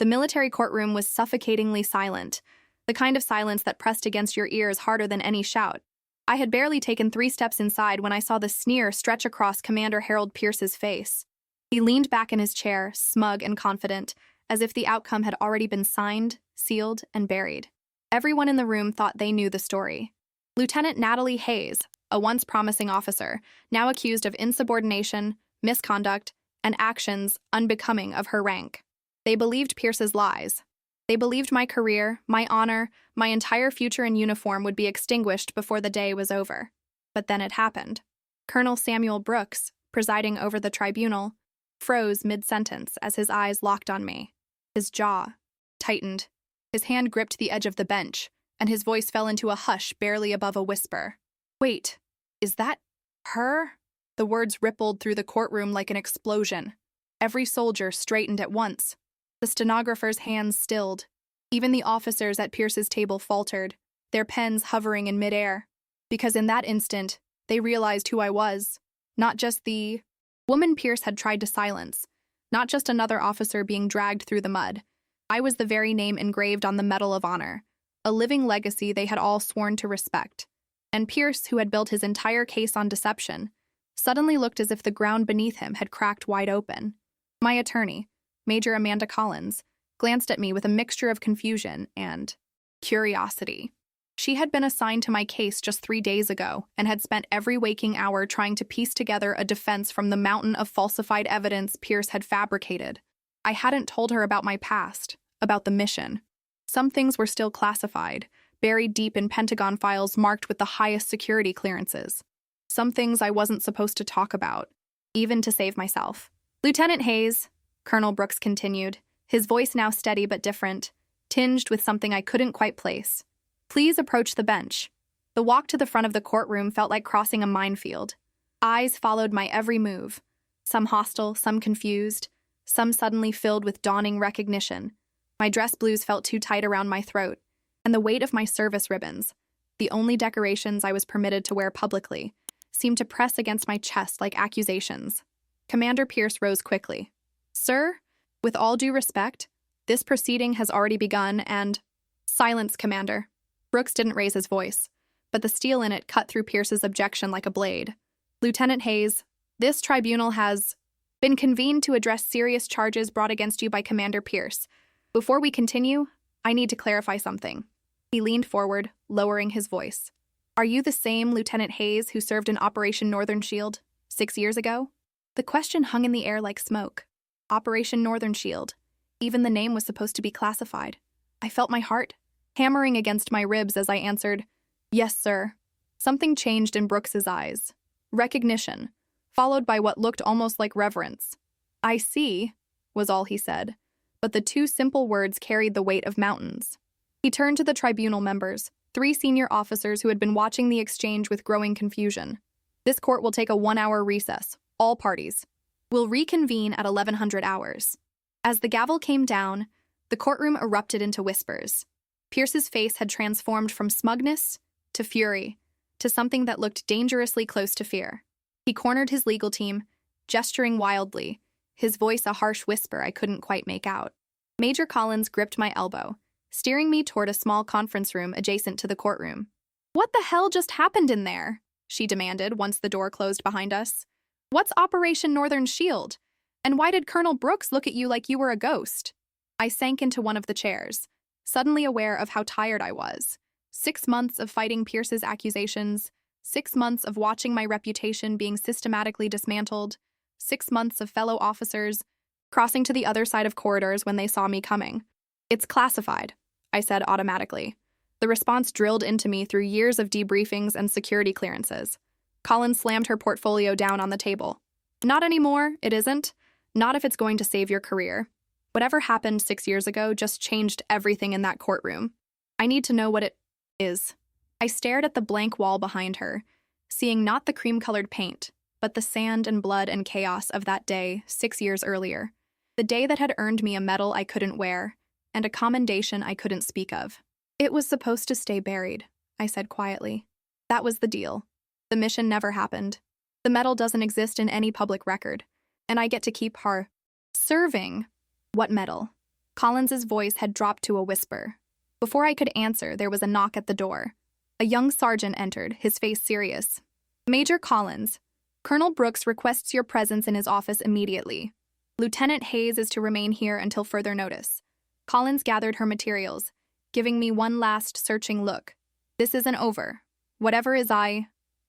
The military courtroom was suffocatingly silent, the kind of silence that pressed against your ears harder than any shout. I had barely taken 3 steps inside when I saw the sneer stretch across Commander Harold Pierce's face. He leaned back in his chair, smug and confident, as if the outcome had already been signed, sealed, and buried. Everyone in the room thought they knew the story. Lieutenant Natalie Hayes, a once promising officer, now accused of insubordination, misconduct, and actions unbecoming of her rank. They believed Pierce's lies. They believed my career, my honor, my entire future in uniform would be extinguished before the day was over. But then it happened. Colonel Samuel Brooks, presiding over the tribunal, froze mid-sentence as his eyes locked on me. His jaw tightened. His hand gripped the edge of the bench, and his voice fell into a hush barely above a whisper. "Wait, is that her?" The words rippled through the courtroom like an explosion. Every soldier straightened at once. The stenographer's hands stilled. Even the officers at Pierce's table faltered, their pens hovering in midair. Because in that instant, they realized who I was. Not just the woman Pierce had tried to silence. Not just another officer being dragged through the mud. I was the very name engraved on the Medal of Honor, a living legacy they had all sworn to respect. And Pierce, who had built his entire case on deception, suddenly looked as if the ground beneath him had cracked wide open. My attorney, Major Amanda Collins, glanced at me with a mixture of confusion and curiosity. She had been assigned to my case just 3 days ago and had spent every waking hour trying to piece together a defense from the mountain of falsified evidence Pierce had fabricated. I hadn't told her about my past, about the mission. Some things were still classified, buried deep in Pentagon files marked with the highest security clearances. Some things I wasn't supposed to talk about, even to save myself. "Lieutenant Hayes," Colonel Brooks continued, his voice now steady but different, tinged with something I couldn't quite place. "Please approach the bench." The walk to the front of the courtroom felt like crossing a minefield. Eyes followed my every move, some hostile, some confused, some suddenly filled with dawning recognition. My dress blues felt too tight around my throat, and the weight of my service ribbons, the only decorations I was permitted to wear publicly, seemed to press against my chest like accusations. Commander Pierce rose quickly. "Sir, with all due respect, this proceeding has already begun and—" "Silence, Commander." Brooks didn't raise his voice, but the steel in it cut through Pierce's objection like a blade. "Lieutenant Hayes, this tribunal has been convened to address serious charges brought against you by Commander Pierce. Before we continue, I need to clarify something." He leaned forward, lowering his voice. "Are you the same Lieutenant Hayes who served in Operation Northern Shield 6 years ago?" The question hung in the air like smoke. Operation Northern Shield. Even the name was supposed to be classified. I felt my heart hammering against my ribs as I answered, "Yes, sir." Something changed in Brooks's eyes. Recognition, followed by what looked almost like reverence. "I see," was all he said, but the 2 simple words carried the weight of mountains. He turned to the tribunal members, 3 senior officers who had been watching the exchange with growing confusion. "This court will take a 1-hour recess, all parties. We'll reconvene at 1100 hours. As the gavel came down, the courtroom erupted into whispers. Pierce's face had transformed from smugness to fury, to something that looked dangerously close to fear. He cornered his legal team, gesturing wildly, his voice a harsh whisper I couldn't quite make out. Major Collins gripped my elbow, steering me toward a small conference room adjacent to the courtroom. "What the hell just happened in there?" she demanded once the door closed behind us. "What's Operation Northern Shield? And why did Colonel Brooks look at you like you were a ghost?" I sank into one of the chairs, suddenly aware of how tired I was. 6 months of fighting Pierce's accusations, 6 months of watching my reputation being systematically dismantled, 6 months of fellow officers crossing to the other side of corridors when they saw me coming. "It's classified," I said automatically. The response drilled into me through years of debriefings and security clearances. Collins slammed her portfolio down on the table. "Not anymore, it isn't. Not if it's going to save your career. Whatever happened 6 years ago just changed everything in that courtroom. I need to know what it is." I stared at the blank wall behind her, seeing not the cream-colored paint, but the sand and blood and chaos of that day 6 years earlier. The day that had earned me a medal I couldn't wear, and a commendation I couldn't speak of. "It was supposed to stay buried," I said quietly. "That was the deal. The mission never happened. The medal doesn't exist in any public record, and I get to keep her serving." "What medal?" Collins's voice had dropped to a whisper. Before I could answer, there was a knock at the door. A young sergeant entered, his face serious. Major Collins, Colonel Brooks requests your presence in his office immediately. Lieutenant Hayes is to remain here until further notice. Collins gathered her materials, giving me one last searching look. This isn't over. Whatever is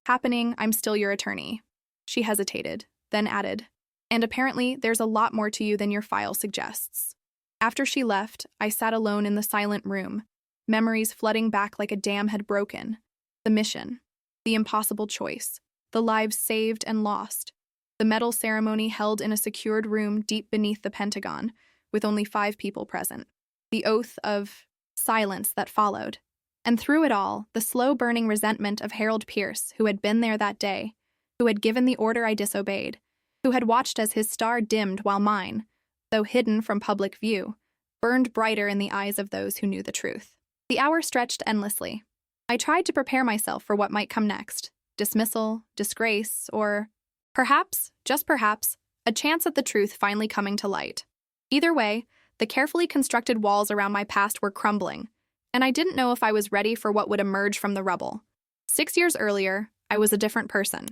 happening, I'm still your attorney. She hesitated, then added, and apparently there's a lot more to you than your file suggests. After she left, I sat alone in the silent room, memories flooding back like a dam had broken. The mission, the impossible choice, the lives saved and lost, the medal ceremony held in a secured room deep beneath the Pentagon, with only 5 people present, the oath of silence that followed, and through it all, the slow-burning resentment of Harold Pierce, who had been there that day, who had given the order I disobeyed, who had watched as his star dimmed while mine, though hidden from public view, burned brighter in the eyes of those who knew the truth. The hour stretched endlessly. I tried to prepare myself for what might come next. Dismissal, disgrace, or perhaps, just perhaps, a chance at the truth finally coming to light. Either way, the carefully constructed walls around my past were crumbling, and I didn't know if I was ready for what would emerge from the rubble. 6 years earlier, I was a different person.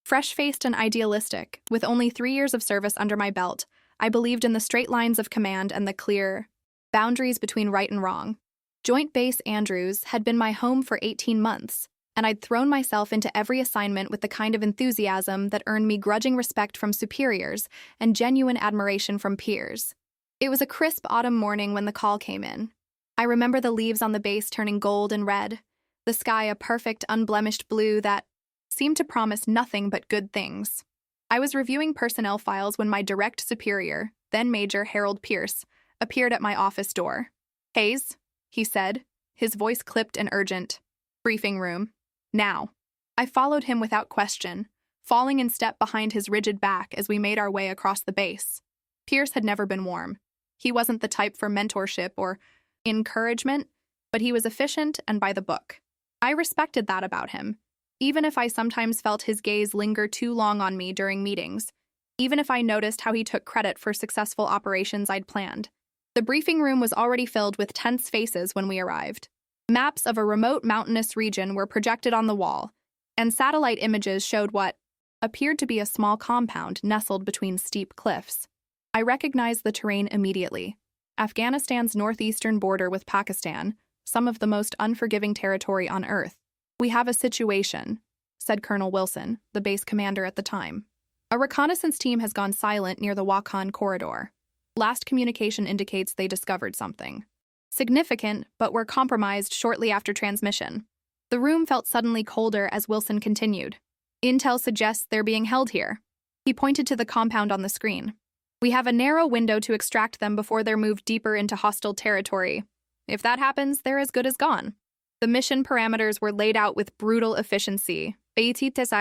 Fresh-faced and idealistic, with only 3 years of service under my belt, I believed in the straight lines of command and the clear boundaries between right and wrong. Joint Base Andrews had been my home for 18 months, and I'd thrown myself into every assignment with the kind of enthusiasm that earned me grudging respect from superiors and genuine admiration from peers. It was a crisp autumn morning when the call came in. I remember the leaves on the base turning gold and red, the sky a perfect, unblemished blue that seemed to promise nothing but good things. I was reviewing personnel files when my direct superior, then Major Harold Pierce, appeared at my office door. "Hayes," he said, his voice clipped and urgent. "Briefing room. Now." I followed him without question, falling in step behind his rigid back as we made our way across the base. Pierce had never been warm. He wasn't the type for mentorship or encouragement, but he was efficient and by the book. I respected that about him, even if I sometimes felt his gaze linger too long on me during meetings, even if I noticed how he took credit for successful operations I'd planned. The briefing room was already filled with tense faces when we arrived. Maps of a remote mountainous region were projected on the wall, and satellite images showed what appeared to be a small compound nestled between steep cliffs. I recognized the terrain immediately. Afghanistan's northeastern border with Pakistan, some of the most unforgiving territory on Earth. "We have a situation," said Colonel Wilson, the base commander at the time. "A reconnaissance team has gone silent near the Wakhan corridor. Last communication indicates they discovered something significant, but were compromised shortly after transmission." The room felt suddenly colder as Wilson continued. "Intel suggests they're being held here." He pointed to the compound on the screen. "We have a narrow window to extract them before they're moved deeper into hostile territory. If that happens, they're as good as gone." The mission parameters were laid out with brutal efficiency. Fictitious.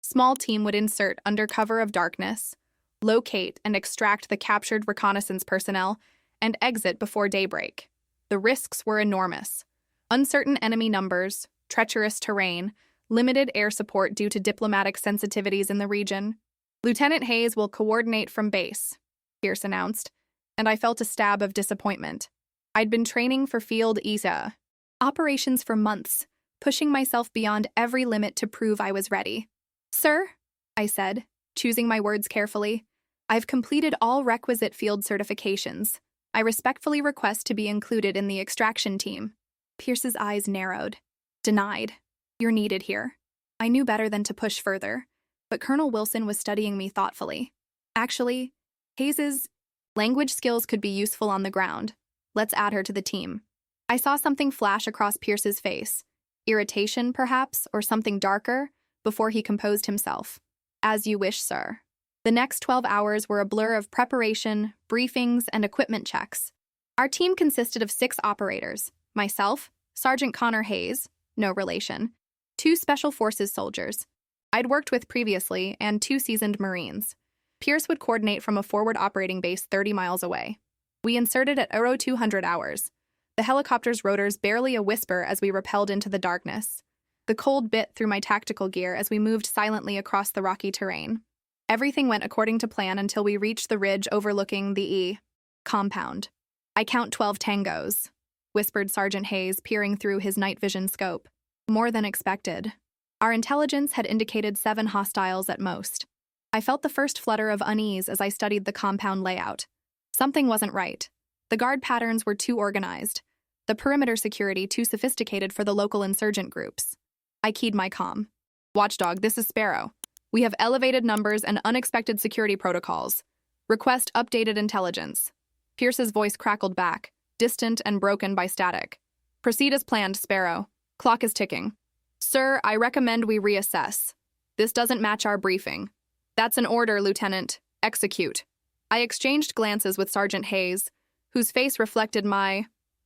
Small team would insert under cover of darkness, locate and extract the captured reconnaissance personnel, and exit before daybreak. The risks were enormous. Uncertain enemy numbers, treacherous terrain, limited air support due to diplomatic sensitivities in the region. "Lieutenant Hayes will coordinate from base," Pierce announced, and I felt a stab of disappointment. I'd been training for Field ESA operations for months, pushing myself beyond every limit to prove I was ready. "Sir," I said, choosing my words carefully, "I've completed all requisite field certifications. I respectfully request to be included in the extraction team." Pierce's eyes narrowed. "Denied. You're needed here." I knew better than to push further, but Colonel Wilson was studying me thoughtfully. "Actually, Hayes's language skills could be useful on the ground. Let's add her to the team." I saw something flash across Pierce's face. Irritation, perhaps, or something darker, before he composed himself. "As you wish, sir." The next 12 hours were a blur of preparation, briefings, and equipment checks. Our team consisted of 6 operators: myself, Sergeant Connor Hayes, no relation, 2 Special Forces soldiers I'd worked with previously, and 2 seasoned Marines. Pierce would coordinate from a forward operating base 30 miles away. We inserted at 0200 hours. The helicopter's rotors barely a whisper as we rappelled into the darkness. The cold bit through my tactical gear as we moved silently across the rocky terrain. Everything went according to plan until we reached the ridge overlooking the compound. I count 12 tangos, whispered Sergeant Hayes, peering through his night vision scope. More than expected. Our intelligence had indicated 7 hostiles at most. I felt the first flutter of unease as I studied the compound layout. Something wasn't right. The guard patterns were too organized. The perimeter security too sophisticated for the local insurgent groups. I keyed my comm. Watchdog, this is Sparrow. We have elevated numbers and unexpected security protocols. Request updated intelligence. Pierce's voice crackled back, distant and broken by static. Proceed as planned, Sparrow. Clock is ticking. Sir, I recommend we reassess. This doesn't match our briefing. That's an order, Lieutenant. Execute. I exchanged glances with Sergeant Hayes, whose face reflected my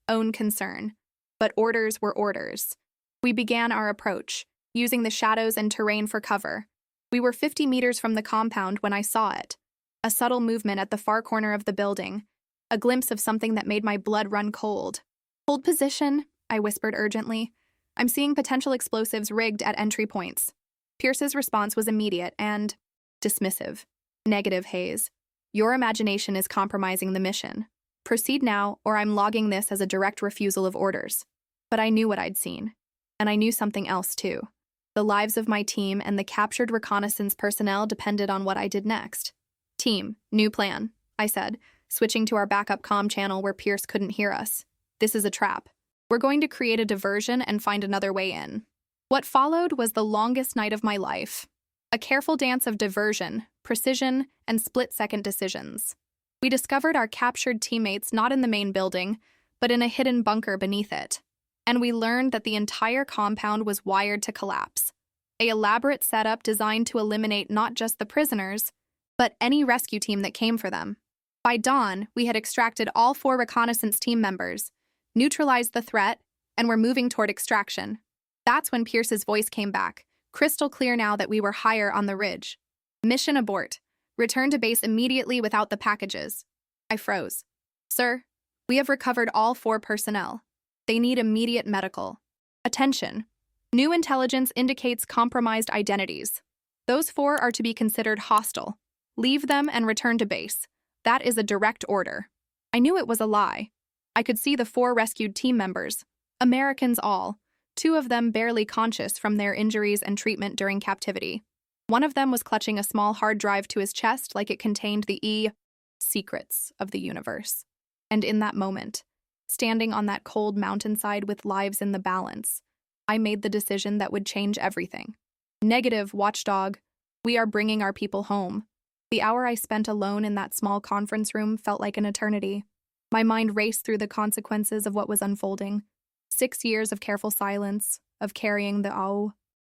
own concern. But orders were orders. We began our approach, using the shadows and terrain for cover. We were 50 meters from the compound when I saw it. A subtle movement at the far corner of the building, a glimpse of something that made my blood run cold. Hold position, I whispered urgently. I'm seeing potential explosives rigged at entry points. Pierce's response was immediate and dismissive. Negative, Hayes. Your imagination is compromising the mission. Proceed now, or I'm logging this as a direct refusal of orders. But I knew what I'd seen. And I knew something else, too. The lives of my team and the captured reconnaissance personnel depended on what I did next. Team, new plan, I said, switching to our backup comm channel where Pierce couldn't hear us. This is a trap. We're going to create a diversion and find another way in. What followed was the longest night of my life. A careful dance of diversion, precision, and split-second decisions. We discovered our captured teammates not in the main building, but in a hidden bunker beneath it. And we learned that the entire compound was wired to collapse. An elaborate setup designed to eliminate not just the prisoners, but any rescue team that came for them. By dawn, we had extracted all 4 reconnaissance team members, neutralized the threat, and were moving toward extraction. That's when Pierce's voice came back, crystal clear now that we were higher on the ridge. Mission abort. Return to base immediately without the packages. I froze. Sir, we have recovered all 4 personnel. They need immediate medical attention. New intelligence indicates compromised identities. Those 4 are to be considered hostile. Leave them and return to base. That is a direct order. I knew it was a lie. I could see the 4 rescued team members, Americans all, 2 of them barely conscious from their injuries and treatment during captivity. One of them was clutching a small hard drive to his chest like it contained the secrets of the universe. And in that moment, standing on that cold mountainside with lives in the balance, I made the decision that would change everything. Negative, watchdog. We are bringing our people home. The hour I spent alone in that small conference room felt like an eternity. My mind raced through the consequences of what was unfolding. 6 years of careful silence, of carrying the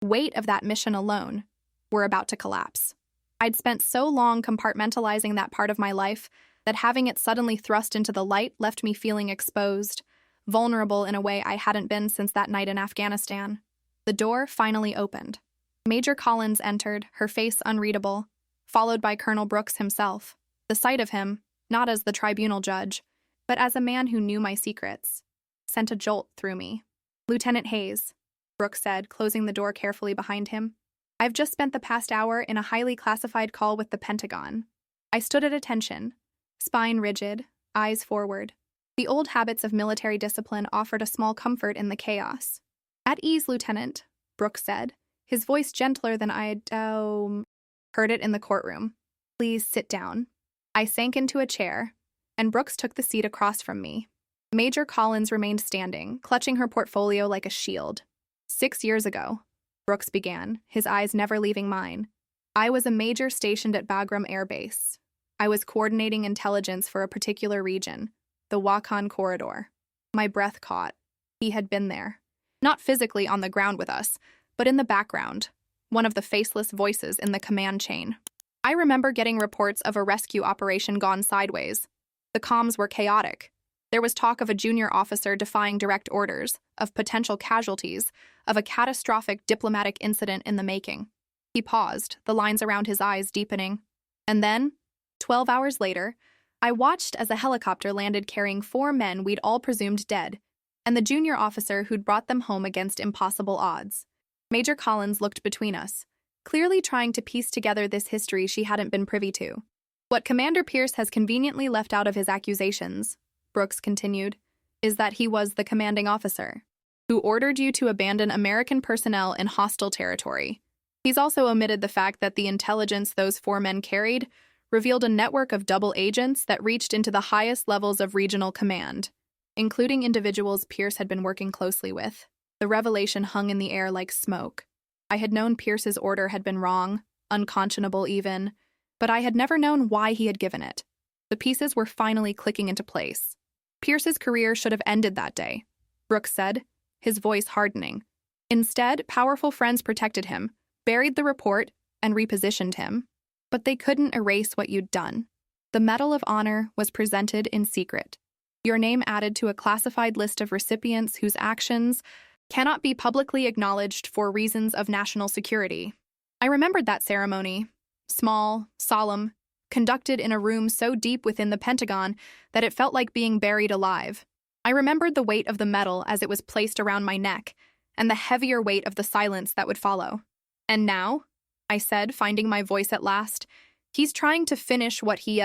weight of that mission alone, were about to collapse. I'd spent so long compartmentalizing that part of my life that having it suddenly thrust into the light left me feeling exposed, vulnerable in a way I hadn't been since that night in Afghanistan. The door finally opened. Major Collins entered, her face unreadable, followed by Colonel Brooks himself. The sight of him, not as the tribunal judge, but as a man who knew my secrets, sent a jolt through me. Lieutenant Hayes, Brooks said, closing the door carefully behind him. I've just spent the past hour in a highly classified call with the Pentagon. I stood at attention, spine rigid, eyes forward. The old habits of military discipline offered a small comfort in the chaos. At ease, Lieutenant, Brooks said, his voice gentler than I had heard it in the courtroom. Please sit down. I sank into a chair, and Brooks took the seat across from me. Major Collins remained standing, clutching her portfolio like a shield. 6 years ago, Brooks began, his eyes never leaving mine. I was a major stationed at Bagram Air Base. I was coordinating intelligence for a particular region, the Wakhan Corridor. My breath caught. He had been there. Not physically on the ground with us, but in the background, one of the faceless voices in the command chain. I remember getting reports of a rescue operation gone sideways. The comms were chaotic. There was talk of a junior officer defying direct orders, of potential casualties, of a catastrophic diplomatic incident in the making. He paused, the lines around his eyes deepening. And then, 12 hours later, I watched as a helicopter landed carrying 4 men we'd all presumed dead, and the junior officer who'd brought them home against impossible odds. Major Collins looked between us, clearly trying to piece together this history she hadn't been privy to. What Commander Pierce has conveniently left out of his accusations, Brooks continued, is that he was the commanding officer who ordered you to abandon American personnel in hostile territory. He's also omitted the fact that the intelligence those 4 men carried revealed a network of double agents that reached into the highest levels of regional command, including individuals Pierce had been working closely with. The revelation hung in the air like smoke. I had known Pierce's order had been wrong, unconscionable even, but I had never known why he had given it. The pieces were finally clicking into place. Pierce's career should have ended that day, Brooks said, his voice hardening. Instead, powerful friends protected him, buried the report, and repositioned him. But they couldn't erase what you'd done. The Medal of Honor was presented in secret. Your name added to a classified list of recipients whose actions cannot be publicly acknowledged for reasons of national security. I remembered that ceremony, small, solemn, conducted in a room so deep within the Pentagon that it felt like being buried alive. I remembered the weight of the medal as it was placed around my neck, and the heavier weight of the silence that would follow. And now, I said, finding my voice at last, he's trying to finish what he,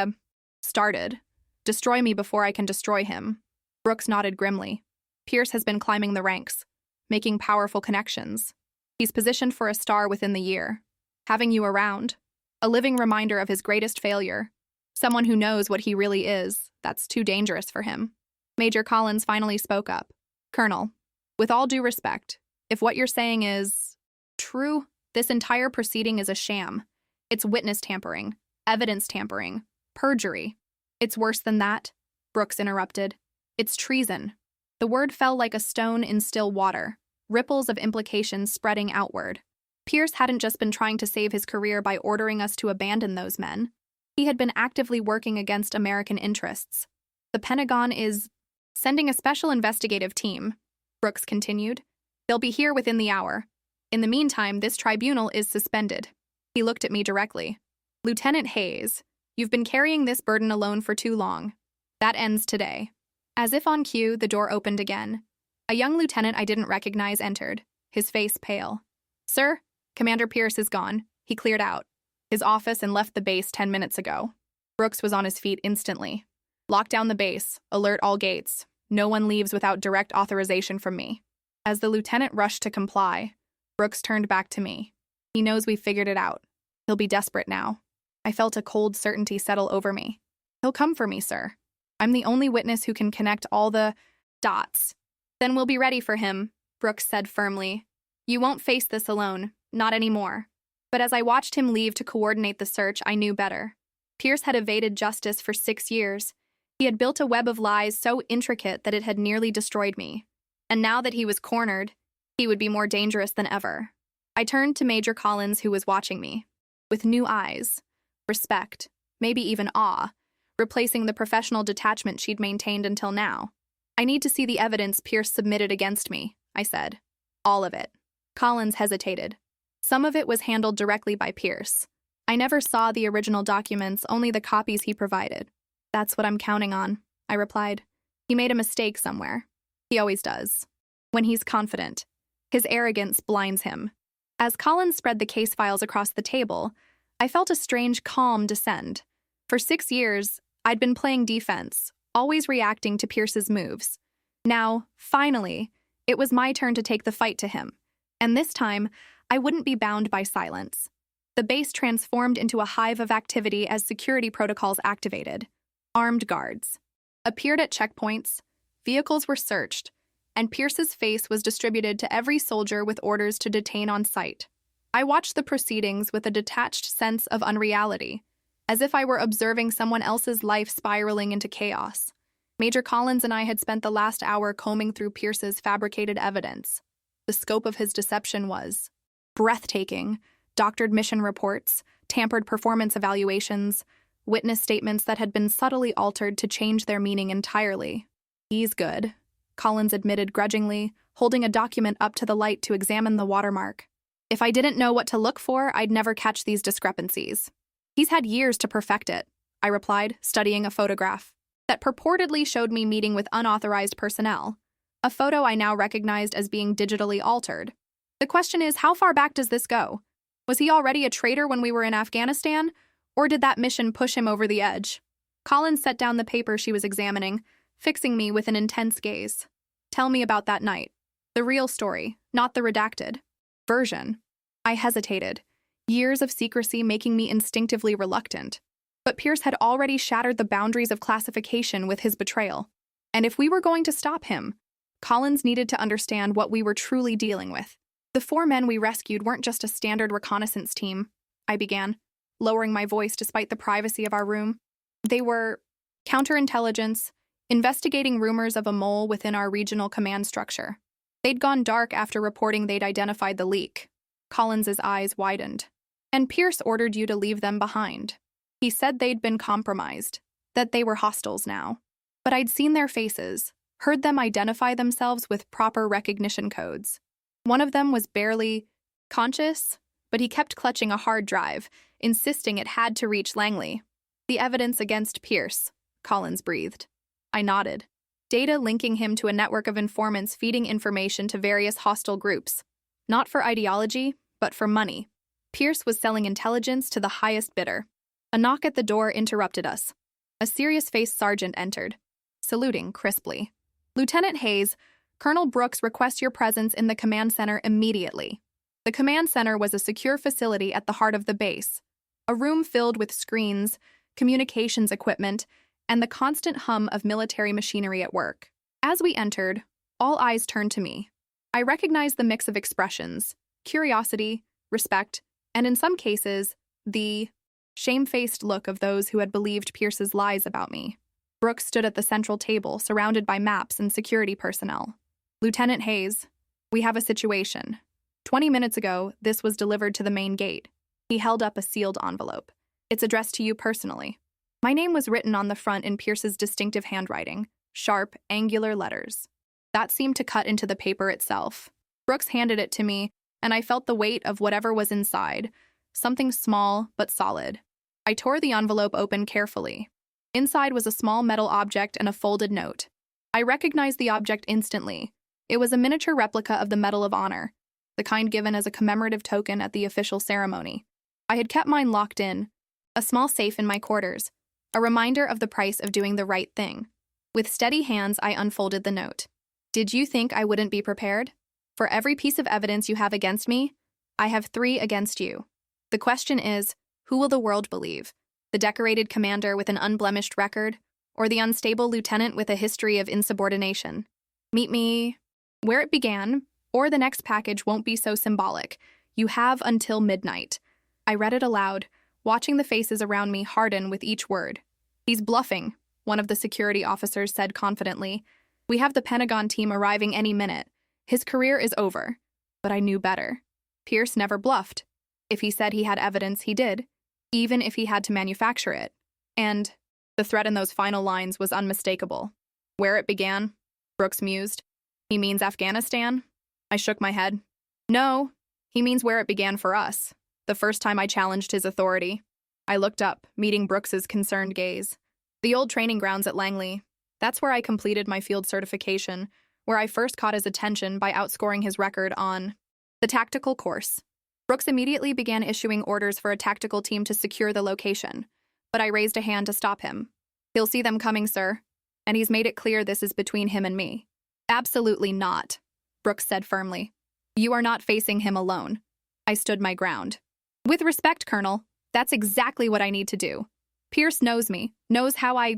started. Destroy me before I can destroy him. Brooks nodded grimly. Pierce has been climbing the ranks, making powerful connections. He's positioned for a star within the year. Having you around, a living reminder of his greatest failure. Someone who knows what he really is, that's too dangerous for him. Major Collins finally spoke up. Colonel, with all due respect, if what you're saying is true, this entire proceeding is a sham. It's witness tampering, evidence tampering, perjury. It's worse than that, Brooks interrupted. It's treason. The word fell like a stone in still water, ripples of implications spreading outward. Pierce hadn't just been trying to save his career by ordering us to abandon those men. He had been actively working against American interests. The Pentagon is sending a special investigative team, Brooks continued. They'll be here within the hour. In the meantime, this tribunal is suspended. He looked at me directly. Lieutenant Hayes, you've been carrying this burden alone for too long. That ends today. As if on cue, the door opened again. A young lieutenant I didn't recognize entered, his face pale. Sir, Commander Pierce is gone. He cleared out his office and left the base 10 minutes ago. Brooks was on his feet instantly. Lock down the base, alert all gates. No one leaves without direct authorization from me. As the lieutenant rushed to comply, Brooks turned back to me. He knows we've figured it out. He'll be desperate now. I felt a cold certainty settle over me. He'll come for me, sir. I'm the only witness who can connect all the dots. Then we'll be ready for him, Brooks said firmly. You won't face this alone, not anymore. But as I watched him leave to coordinate the search, I knew better. Pierce had evaded justice for 6 years. He had built a web of lies so intricate that it had nearly destroyed me. And now that he was cornered, he would be more dangerous than ever. I turned to Major Collins, who was watching me, with new eyes, respect, maybe even awe, replacing the professional detachment she'd maintained until now. I need to see the evidence Pierce submitted against me, I said. All of it. Collins hesitated. Some of it was handled directly by Pierce. I never saw the original documents, only the copies he provided. That's what I'm counting on, I replied. He made a mistake somewhere. He always does. When he's confident, his arrogance blinds him. As Collins spread the case files across the table, I felt a strange calm descend. For 6 years, I'd been playing defense, always reacting to Pierce's moves. Now, finally, it was my turn to take the fight to him. And this time, I wouldn't be bound by silence. The base transformed into a hive of activity as security protocols activated. Armed guards appeared at checkpoints, vehicles were searched, and Pierce's face was distributed to every soldier with orders to detain on sight. I watched the proceedings with a detached sense of unreality, as if I were observing someone else's life spiraling into chaos. Major Collins and I had spent the last hour combing through Pierce's fabricated evidence. The scope of his deception was breathtaking: doctored mission reports, tampered performance evaluations, witness statements that had been subtly altered to change their meaning entirely. He's good, Collins admitted grudgingly, holding a document up to the light to examine the watermark. If I didn't know what to look for, I'd never catch these discrepancies. He's had years to perfect it, I replied, studying a photograph that purportedly showed me meeting with unauthorized personnel, a photo I now recognized as being digitally altered. The question is, how far back does this go? Was he already a traitor when we were in Afghanistan, or did that mission push him over the edge? Collins set down the paper she was examining, fixing me with an intense gaze. Tell me about that night. The real story, not the redacted version. I hesitated, years of secrecy making me instinctively reluctant. But Pierce had already shattered the boundaries of classification with his betrayal. And if we were going to stop him, Collins needed to understand what we were truly dealing with. The 4 men we rescued weren't just a standard reconnaissance team, I began, lowering my voice despite the privacy of our room. They were counterintelligence, investigating rumors of a mole within our regional command structure. They'd gone dark after reporting they'd identified the leak. Collins's eyes widened. And Pierce ordered you to leave them behind. He said they'd been compromised, that they were hostiles now. But I'd seen their faces, heard them identify themselves with proper recognition codes. One of them was barely conscious, but he kept clutching a hard drive, insisting it had to reach Langley. The evidence against Pierce, Collins breathed. I nodded. Data linking him to a network of informants feeding information to various hostile groups. Not for ideology, but for money. Pierce was selling intelligence to the highest bidder. A knock at the door interrupted us. A serious-faced sergeant entered, saluting crisply. Lieutenant Hayes, Colonel Brooks requests your presence in the command center immediately. The command center was a secure facility at the heart of the base, a room filled with screens, communications equipment, and the constant hum of military machinery at work. As we entered, all eyes turned to me. I recognized the mix of expressions, curiosity, respect, and in some cases, the shamefaced look of those who had believed Pierce's lies about me. Brooks stood at the central table, surrounded by maps and security personnel. Lieutenant Hayes, we have a situation. 20 minutes ago, this was delivered to the main gate. He held up a sealed envelope. It's addressed to you personally. My name was written on the front in Pierce's distinctive handwriting, sharp, angular letters. That seemed to cut into the paper itself. Brooks handed it to me, and I felt the weight of whatever was inside, something small but solid. I tore the envelope open carefully. Inside was a small metal object and a folded note. I recognized the object instantly. It was a miniature replica of the Medal of Honor, the kind given as a commemorative token at the official ceremony. I had kept mine locked in, a small safe in my quarters, a reminder of the price of doing the right thing. With steady hands, I unfolded the note. Did you think I wouldn't be prepared? For every piece of evidence you have against me, I have 3 against you. The question is, who will the world believe? The decorated commander with an unblemished record, or the unstable lieutenant with a history of insubordination? Meet me where it began, or the next package won't be so symbolic. You have until midnight. I read it aloud, watching the faces around me harden with each word. He's bluffing, one of the security officers said confidently. We have the Pentagon team arriving any minute. His career is over. But I knew better. Pierce never bluffed. If he said he had evidence, he did, even if he had to manufacture it. And the threat in those final lines was unmistakable. Where it began? Brooks mused. He means Afghanistan? I shook my head. No, he means where it began for us. The first time I challenged his authority. I looked up, meeting Brooks's concerned gaze. The old training grounds at Langley. That's where I completed my field certification, where I first caught his attention by outscoring his record on the tactical course. Brooks immediately began issuing orders for a tactical team to secure the location, but I raised a hand to stop him. He'll see them coming, sir, and he's made it clear this is between him and me. Absolutely not, Brooks said firmly. You are not facing him alone. I stood my ground. With respect, Colonel, that's exactly what I need to do. Pierce knows me, knows how I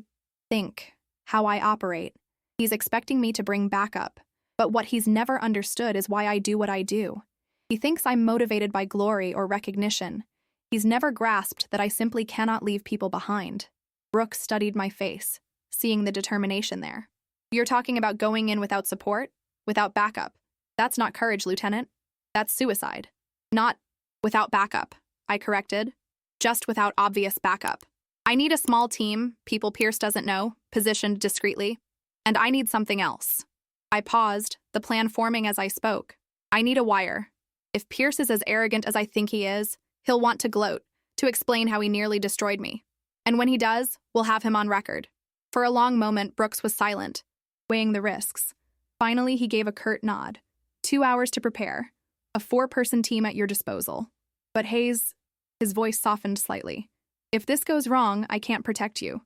think, how I operate. He's expecting me to bring backup, but what he's never understood is why I do what I do. He thinks I'm motivated by glory or recognition. He's never grasped that I simply cannot leave people behind. Brooks studied my face, seeing the determination there. You're talking about going in without support, without backup. That's not courage, Lieutenant. That's suicide. Not without backup, I corrected. Just without obvious backup. I need a small team, people Pierce doesn't know, positioned discreetly. And I need something else. I paused, the plan forming as I spoke. I need a wire. If Pierce is as arrogant as I think he is, he'll want to gloat, to explain how he nearly destroyed me. And when he does, we'll have him on record. For a long moment, Brooks was silent, weighing the risks. Finally, he gave a curt nod. 2 hours to prepare. A 4-person team at your disposal. But Hayes, his voice softened slightly. If this goes wrong, I can't protect you.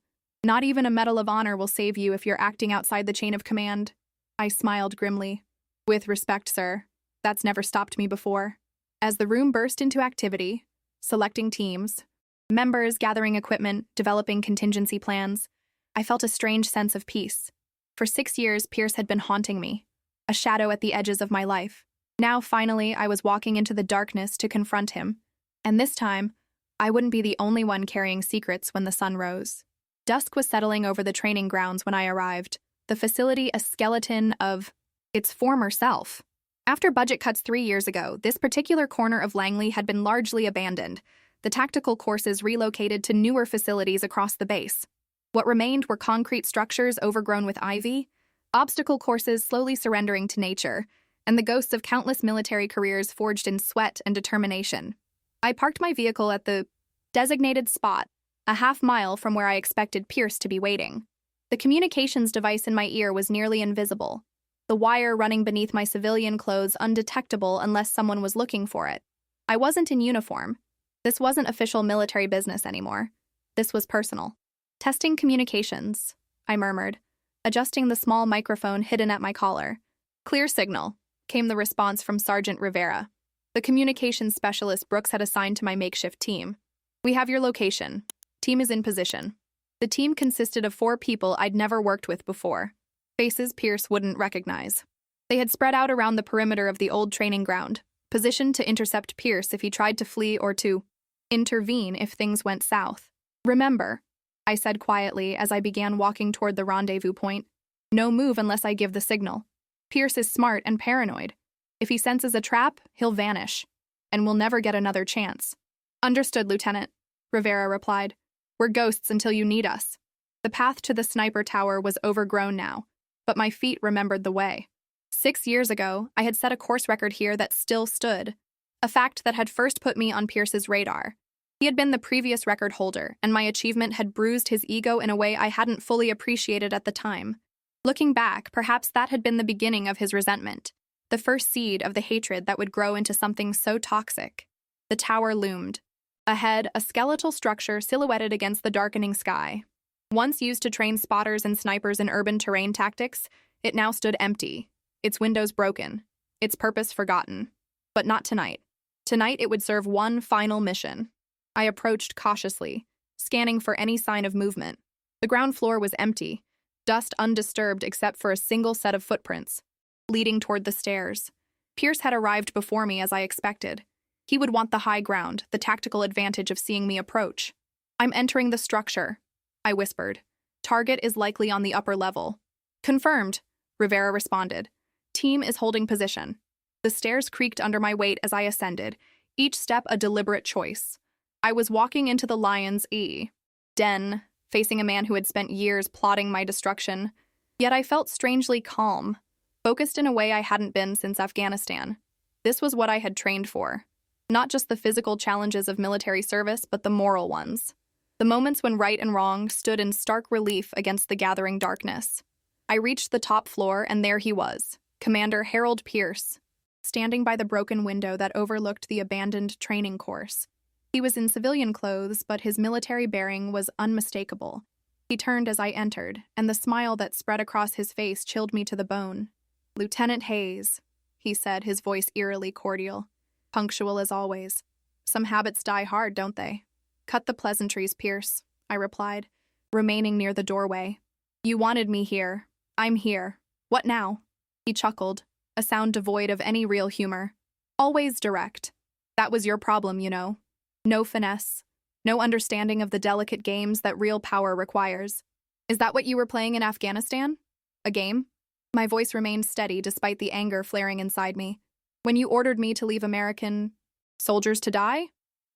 Not even a Medal of Honor will save you if you're acting outside the chain of command. I smiled grimly. With respect, sir. That's never stopped me before. As the room burst into activity, selecting teams, members gathering equipment, developing contingency plans, I felt a strange sense of peace. For 6 years, Pierce had been haunting me, a shadow at the edges of my life. Now, finally, I was walking into the darkness to confront him. And this time, I wouldn't be the only one carrying secrets when the sun rose. Dusk was settling over the training grounds when I arrived, the facility a skeleton of its former self. After budget cuts 3 years ago, this particular corner of Langley had been largely abandoned, the tactical courses relocated to newer facilities across the base. What remained were concrete structures overgrown with ivy, obstacle courses slowly surrendering to nature, and the ghosts of countless military careers forged in sweat and determination. I parked my vehicle at the designated spot, a half-mile from where I expected Pierce to be waiting. The communications device in my ear was nearly invisible, the wire running beneath my civilian clothes undetectable unless someone was looking for it. I wasn't in uniform. This wasn't official military business anymore. This was personal. Testing communications, I murmured, adjusting the small microphone hidden at my collar. Clear signal, came the response from Sergeant Rivera, the communications specialist Brooks had assigned to my makeshift team. We have your location. Team is in position. The team consisted of 4 people I'd never worked with before, faces Pierce wouldn't recognize. They had spread out around the perimeter of the old training ground, positioned to intercept Pierce if he tried to flee or to intervene if things went south. Remember, I said quietly as I began walking toward the rendezvous point, no move unless I give the signal. Pierce is smart and paranoid. If he senses a trap, he'll vanish, and we'll never get another chance. Understood, Lieutenant, Rivera replied. We're ghosts until you need us. The path to the sniper tower was overgrown now, but my feet remembered the way. 6 years ago, I had set a course record here that still stood, a fact that had first put me on Pierce's radar. He had been the previous record holder, and my achievement had bruised his ego in a way I hadn't fully appreciated at the time. Looking back, perhaps that had been the beginning of his resentment, the first seed of the hatred that would grow into something so toxic. The tower loomed. Ahead, a skeletal structure silhouetted against the darkening sky. Once used to train spotters and snipers in urban terrain tactics, it now stood empty, its windows broken, its purpose forgotten. But not tonight. Tonight it would serve one final mission. I approached cautiously, scanning for any sign of movement. The ground floor was empty, dust undisturbed except for a single set of footprints, leading toward the stairs. Pierce had arrived before me as I expected. He would want the high ground, the tactical advantage of seeing me approach. I'm entering the structure, I whispered. Target is likely on the upper level. Confirmed, Rivera responded. Team is holding position. The stairs creaked under my weight as I ascended, each step a deliberate choice. I was walking into the lion's den, facing a man who had spent years plotting my destruction. Yet I felt strangely calm, focused in a way I hadn't been since Afghanistan. This was what I had trained for. Not just the physical challenges of military service, but the moral ones. The moments when right and wrong stood in stark relief against the gathering darkness. I reached the top floor, and there he was, Commander Harold Pierce, standing by the broken window that overlooked the abandoned training course. He was in civilian clothes, but his military bearing was unmistakable. He turned as I entered, and the smile that spread across his face chilled me to the bone. Lieutenant Hayes, he said, his voice eerily cordial. Punctual as always. Some habits die hard, don't they? Cut the pleasantries, Pierce, I replied, remaining near the doorway. You wanted me here. I'm here. What now? He chuckled, a sound devoid of any real humor. Always direct. That was your problem, you know. No finesse. No understanding of the delicate games that real power requires. Is that what you were playing in Afghanistan? A game? My voice remained steady despite the anger flaring inside me. When you ordered me to leave American soldiers to die?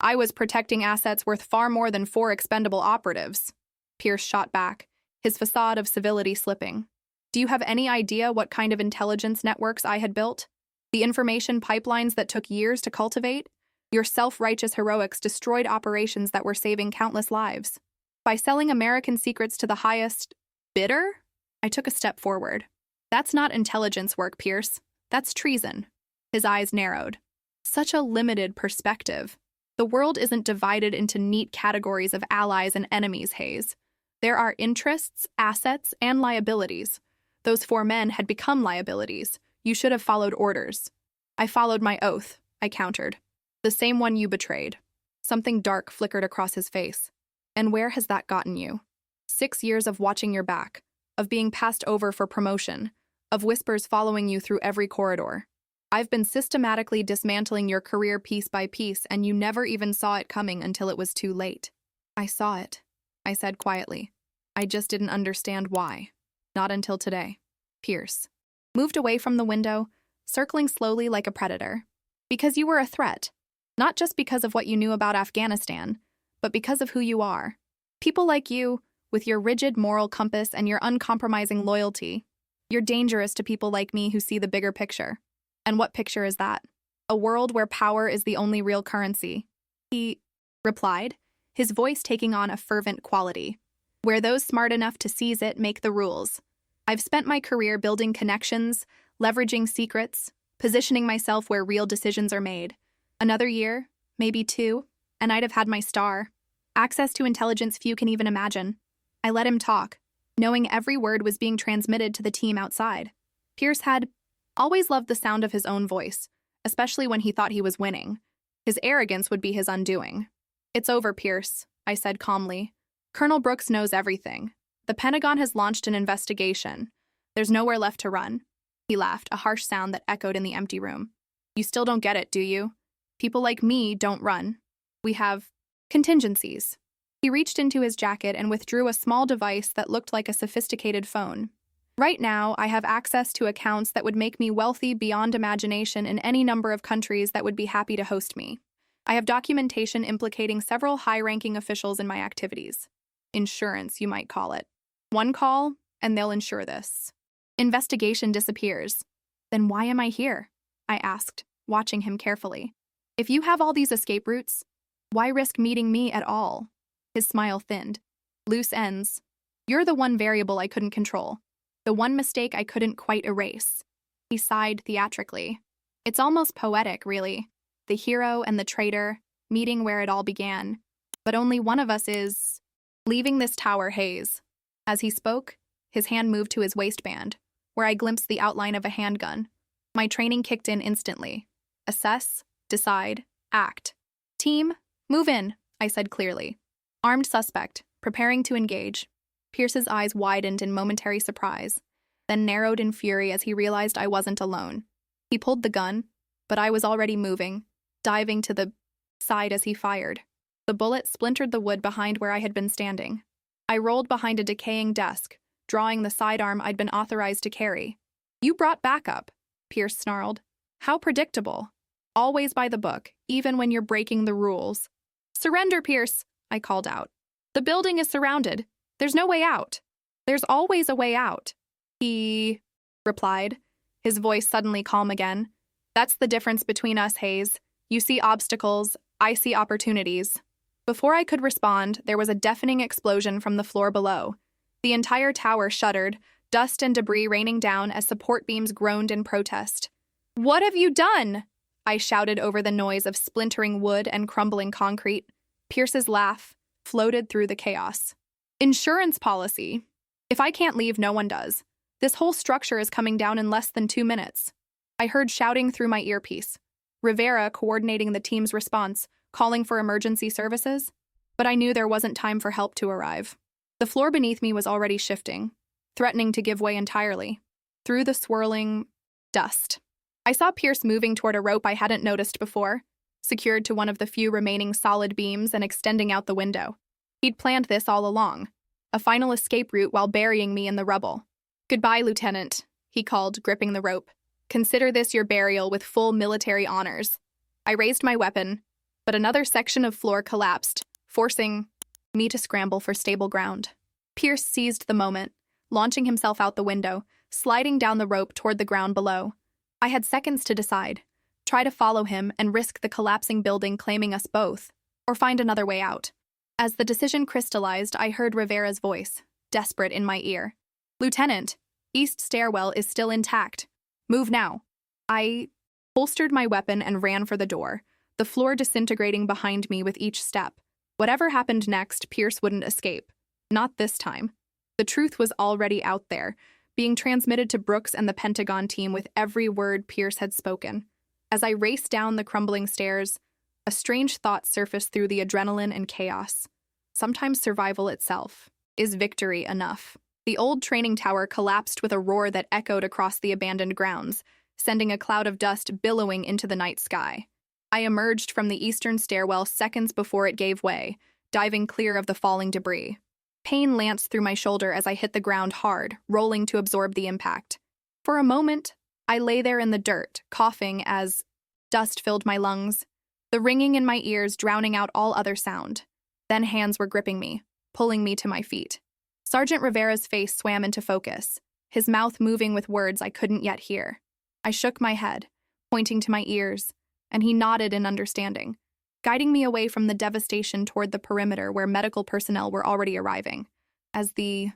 I was protecting assets worth far more than 4 expendable operatives. Pierce shot back, his facade of civility slipping. Do you have any idea what kind of intelligence networks I had built? The information pipelines that took years to cultivate? Your self-righteous heroics destroyed operations that were saving countless lives. By selling American secrets to the highest bidder? I took a step forward. That's not intelligence work, Pierce. That's treason. His eyes narrowed. Such a limited perspective. The world isn't divided into neat categories of allies and enemies, Hayes. There are interests, assets, and liabilities. Those 4 men had become liabilities. You should have followed orders. I followed my oath, I countered. The same one you betrayed. Something dark flickered across his face. And where has that gotten you? 6 years of watching your back, of being passed over for promotion, of whispers following you through every corridor. I've been systematically dismantling your career piece by piece, and you never even saw it coming until it was too late. I saw it, I said quietly. I just didn't understand why. Not until today. Pierce moved away from the window, circling slowly like a predator. Because you were a threat. Not just because of what you knew about Afghanistan, but because of who you are. People like you, with your rigid moral compass and your uncompromising loyalty, you're dangerous to people like me who see the bigger picture. And what picture is that? A world where power is the only real currency. He replied, his voice taking on a fervent quality. Where those smart enough to seize it make the rules. I've spent my career building connections, leveraging secrets, positioning myself where real decisions are made. Another year, maybe 2, and I'd have had my star. Access to intelligence few can even imagine. I let him talk, knowing every word was being transmitted to the team outside. Pierce had always loved the sound of his own voice, especially when he thought he was winning. His arrogance would be his undoing. It's over, Pierce, I said calmly. Colonel Brooks knows everything. The Pentagon has launched an investigation. There's nowhere left to run. He laughed, a harsh sound that echoed in the empty room. You still don't get it, do you? People like me don't run. We have contingencies. He reached into his jacket and withdrew a small device that looked like a sophisticated phone. Right now, I have access to accounts that would make me wealthy beyond imagination in any number of countries that would be happy to host me. I have documentation implicating several high-ranking officials in my activities. Insurance, you might call it. One call, and they'll insure this. Investigation disappears. Then why am I here? I asked, watching him carefully. If you have all these escape routes, why risk meeting me at all? His smile thinned. Loose ends. You're the one variable I couldn't control. The one mistake I couldn't quite erase. He sighed theatrically. It's almost poetic, really. The hero and the traitor, meeting where it all began. But only one of us is leaving this tower haze. As he spoke, his hand moved to his waistband, where I glimpsed the outline of a handgun. My training kicked in instantly. Assess, decide, act. Team, move in, I said clearly. Armed suspect, preparing to engage. Pierce's eyes widened in momentary surprise, then narrowed in fury as he realized I wasn't alone. He pulled the gun, but I was already moving, diving to the side as he fired. The bullet splintered the wood behind where I had been standing. I rolled behind a decaying desk, drawing the sidearm I'd been authorized to carry. You brought backup, Pierce snarled. How predictable. Always by the book, even when you're breaking the rules. Surrender, Pierce, I called out. The building is surrounded. There's no way out. There's always a way out. He replied, his voice suddenly calm again. That's the difference between us, Hayes. You see obstacles, I see opportunities. Before I could respond, there was a deafening explosion from the floor below. The entire tower shuddered, dust and debris raining down as support beams groaned in protest. What have you done? I shouted over the noise of splintering wood and crumbling concrete. Pierce's laugh floated through the chaos. Insurance policy. If I can't leave, no one does. This whole structure is coming down in less than 2 minutes. I heard shouting through my earpiece. Rivera coordinating the team's response, calling for emergency services. But I knew there wasn't time for help to arrive. The floor beneath me was already shifting, threatening to give way entirely. Through the swirling dust, I saw Pierce moving toward a rope I hadn't noticed before, secured to one of the few remaining solid beams and extending out the window. He'd planned this all along, a final escape route while burying me in the rubble. Goodbye, Lieutenant, he called, gripping the rope. Consider this your burial with full military honors. I raised my weapon, but another section of floor collapsed, forcing me to scramble for stable ground. Pierce seized the moment, launching himself out the window, sliding down the rope toward the ground below. I had seconds to decide. Try to follow him and risk the collapsing building claiming us both, or find another way out. As the decision crystallized, I heard Rivera's voice, desperate in my ear. Lieutenant, East stairwell is still intact. Move now. I holstered my weapon and ran for the door, the floor disintegrating behind me with each step. Whatever happened next, Pierce wouldn't escape. Not this time. The truth was already out there, being transmitted to Brooks and the Pentagon team with every word Pierce had spoken. As I raced down the crumbling stairs, a strange thought surfaced through the adrenaline and chaos. Sometimes survival itself is victory enough. The old training tower collapsed with a roar that echoed across the abandoned grounds, sending a cloud of dust billowing into the night sky. I emerged from the eastern stairwell seconds before it gave way, diving clear of the falling debris. Pain lanced through my shoulder as I hit the ground hard, rolling to absorb the impact. For a moment, I lay there in the dirt, coughing as dust filled my lungs, the ringing in my ears drowning out all other sound. Then hands were gripping me, pulling me to my feet. Sergeant Rivera's face swam into focus, his mouth moving with words I couldn't yet hear. I shook my head, pointing to my ears, and he nodded in understanding, guiding me away from the devastation toward the perimeter where medical personnel were already arriving. As the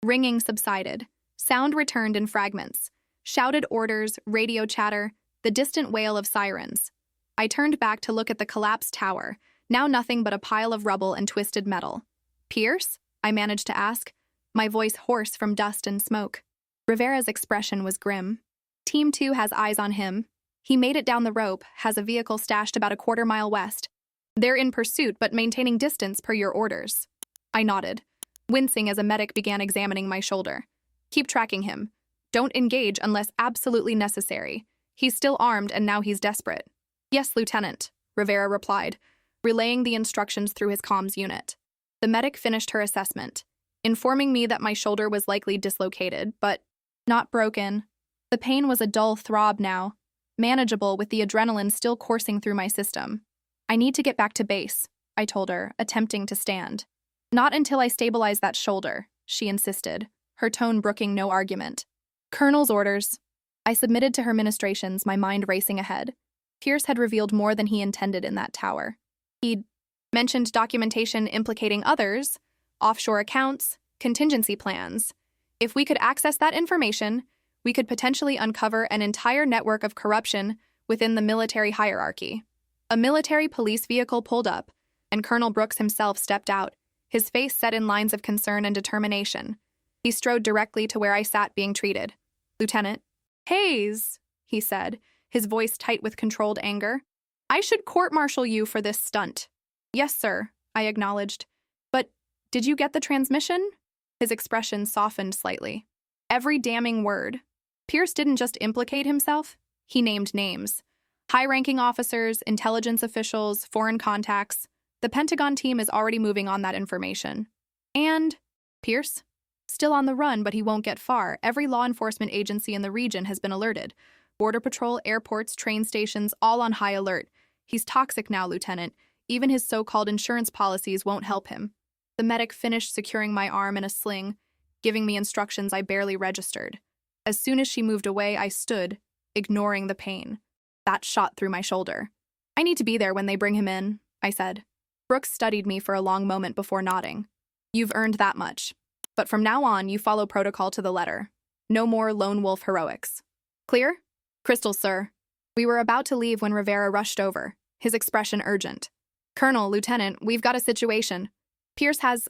ringing subsided, sound returned in fragments, shouted orders, radio chatter, the distant wail of sirens. I turned back to look at the collapsed tower, now nothing but a pile of rubble and twisted metal. "Pierce?" I managed to ask, my voice hoarse from dust and smoke. Rivera's expression was grim. Team 2 has eyes on him. He made it down the rope, has a vehicle stashed about a quarter-mile west. They're in pursuit but maintaining distance per your orders. I nodded, wincing as a medic began examining my shoulder. "Keep tracking him. Don't engage unless absolutely necessary. He's still armed and now he's desperate." "Yes, Lieutenant," Rivera replied, relaying the instructions through his comms unit. The medic finished her assessment, informing me that my shoulder was likely dislocated, but not broken. The pain was a dull throb now, manageable with the adrenaline still coursing through my system. "I need to get back to base," I told her, attempting to stand. "Not until I stabilize that shoulder," she insisted, her tone brooking no argument. "Colonel's orders." I submitted to her ministrations, my mind racing ahead. Pierce had revealed more than he intended in that tower. He'd mentioned documentation implicating others, offshore accounts, contingency plans. If we could access that information, we could potentially uncover an entire network of corruption within the military hierarchy. A military police vehicle pulled up, and Colonel Brooks himself stepped out, his face set in lines of concern and determination. He strode directly to where I sat being treated. "Lieutenant Hayes," he said, his voice tight with controlled anger. "I should court-martial you for this stunt." "Yes, sir," I acknowledged. "But did you get the transmission?" His expression softened slightly. Every damning word. Pierce didn't just implicate himself, he named names. High-ranking officers, intelligence officials, foreign contacts. The Pentagon team is already moving on that information. And Pierce? Still on the run, but he won't get far. Every law enforcement agency in the region has been alerted. Border Patrol, airports, train stations, all on high alert. He's toxic now, Lieutenant. Even his so-called insurance policies won't help him. The medic finished securing my arm in a sling, giving me instructions I barely registered. As soon as she moved away, I stood, ignoring the pain. That shot through my shoulder. "I need to be there when they bring him in," I said. Brooks studied me for a long moment before nodding. "You've earned that much. But from now on, you follow protocol to the letter. No more lone wolf heroics. Clear?" "Crystal, sir." We were about to leave when Rivera rushed over, his expression urgent. "Colonel, Lieutenant, we've got a situation. Pierce has,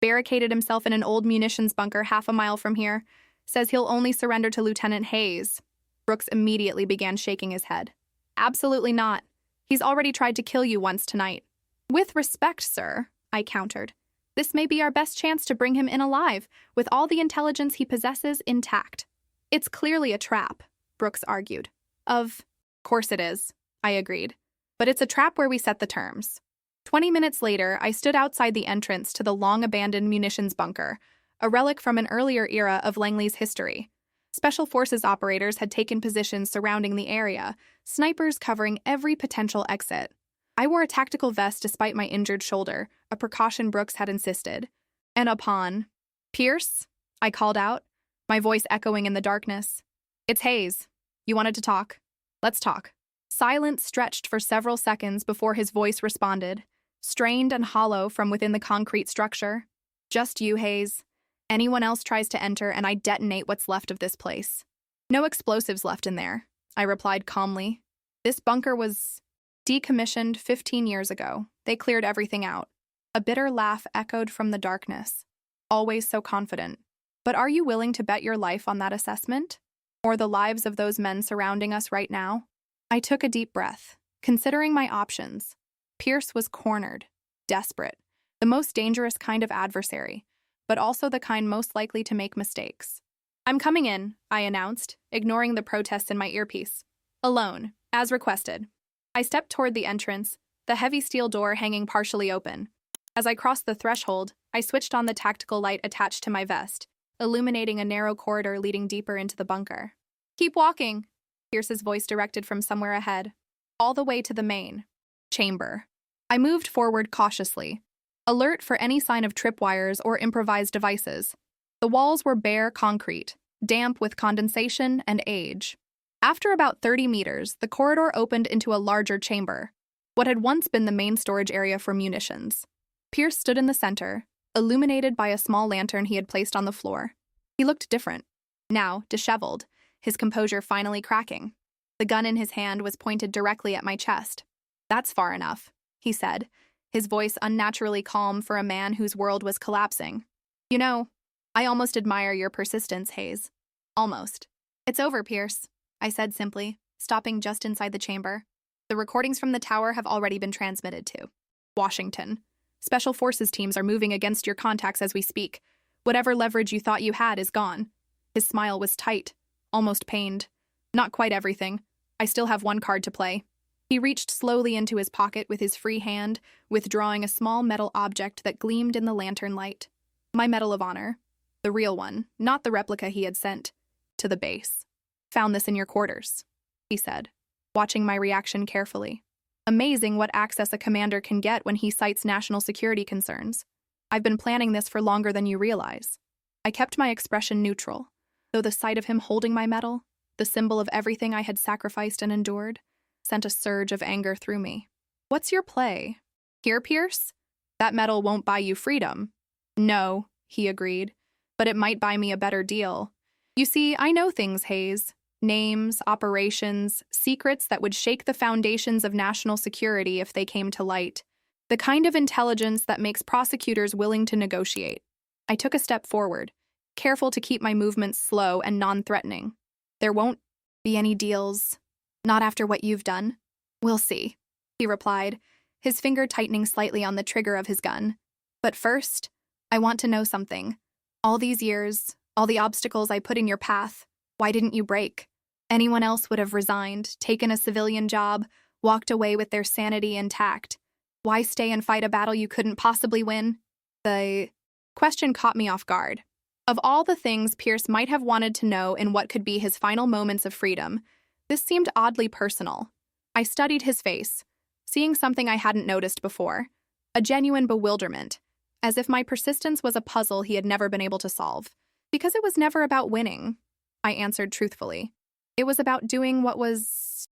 barricaded himself in an old munitions bunker half a mile from here. Says he'll only surrender to Lieutenant Hayes." Brooks immediately began shaking his head. "Absolutely not. He's already tried to kill you once tonight." "With respect, sir," I countered. "This may be our best chance to bring him in alive, with all the intelligence he possesses intact." "It's clearly a trap," Brooks argued. Of course it is," I agreed. "But it's a trap where we set the terms." 20 minutes later, I stood outside the entrance to the long-abandoned munitions bunker, a relic from an earlier era of Langley's history. Special Forces operators had taken positions surrounding the area, snipers covering every potential exit. I wore a tactical vest despite my injured shoulder, a precaution Brooks had insisted. And upon "Pierce?" I called out, my voice echoing in the darkness. "It's Hayes. You wanted to talk? Let's talk." Silence stretched for several seconds before his voice responded, strained and hollow from within the concrete structure. "Just you, Hayes. Anyone else tries to enter and I detonate what's left of this place." "No explosives left in there," I replied calmly. "This bunker was decommissioned 15 years ago. They cleared everything out." A bitter laugh echoed from the darkness. Always so confident. But are you willing to bet your life on that assessment? Or the lives of those men surrounding us right now? I took a deep breath, considering my options. Pierce was cornered, desperate, the most dangerous kind of adversary, but also the kind most likely to make mistakes. I'm coming in, I announced, ignoring the protests in my earpiece. Alone, as requested. I stepped toward the entrance, the heavy steel door hanging partially open. As I crossed the threshold, I switched on the tactical light attached to my vest, illuminating a narrow corridor leading deeper into the bunker. Keep walking, Pierce's voice directed from somewhere ahead, all the way to the main chamber. I moved forward cautiously, alert for any sign of tripwires or improvised devices. The walls were bare concrete, damp with condensation and age. After about 30 meters, the corridor opened into a larger chamber, what had once been the main storage area for munitions. Pierce stood in the center, illuminated by a small lantern he had placed on the floor. He looked different, now disheveled, his composure finally cracking. The gun in his hand was pointed directly at my chest. That's far enough, he said, his voice unnaturally calm for a man whose world was collapsing. You know, I almost admire your persistence, Hayes. Almost. It's over, Pierce, I said simply, stopping just inside the chamber. The recordings from the tower have already been transmitted to Washington. Special forces teams are moving against your contacts as we speak. Whatever leverage you thought you had is gone. His smile was tight, almost pained. Not quite everything. I still have one card to play. He reached slowly into his pocket with his free hand, withdrawing a small metal object that gleamed in the lantern light. My Medal of Honor. The real one, not the replica he had sent to the base. Found this in your quarters, he said, watching my reaction carefully. Amazing what access a commander can get when he cites national security concerns. I've been planning this for longer than you realize. I kept my expression neutral, though the sight of him holding my medal, the symbol of everything I had sacrificed and endured, sent a surge of anger through me. What's your play? Here, Pierce? That medal won't buy you freedom. No, he agreed, but it might buy me a better deal. You see, I know things, Hayes. Names, operations, secrets that would shake the foundations of national security if they came to light. The kind of intelligence that makes prosecutors willing to negotiate. I took a step forward, careful to keep my movements slow and non-threatening. There won't be any deals. Not after what you've done. We'll see, he replied, his finger tightening slightly on the trigger of his gun. But first, I want to know something. All these years, all the obstacles I put in your path, why didn't you break? Anyone else would have resigned, taken a civilian job, walked away with their sanity intact. Why stay and fight a battle you couldn't possibly win? The question caught me off guard. Of all the things Pierce might have wanted to know in what could be his final moments of freedom, this seemed oddly personal. I studied his face, seeing something I hadn't noticed before, a genuine bewilderment, as if my persistence was a puzzle he had never been able to solve. Because it was never about winning, I answered truthfully. It was about doing what was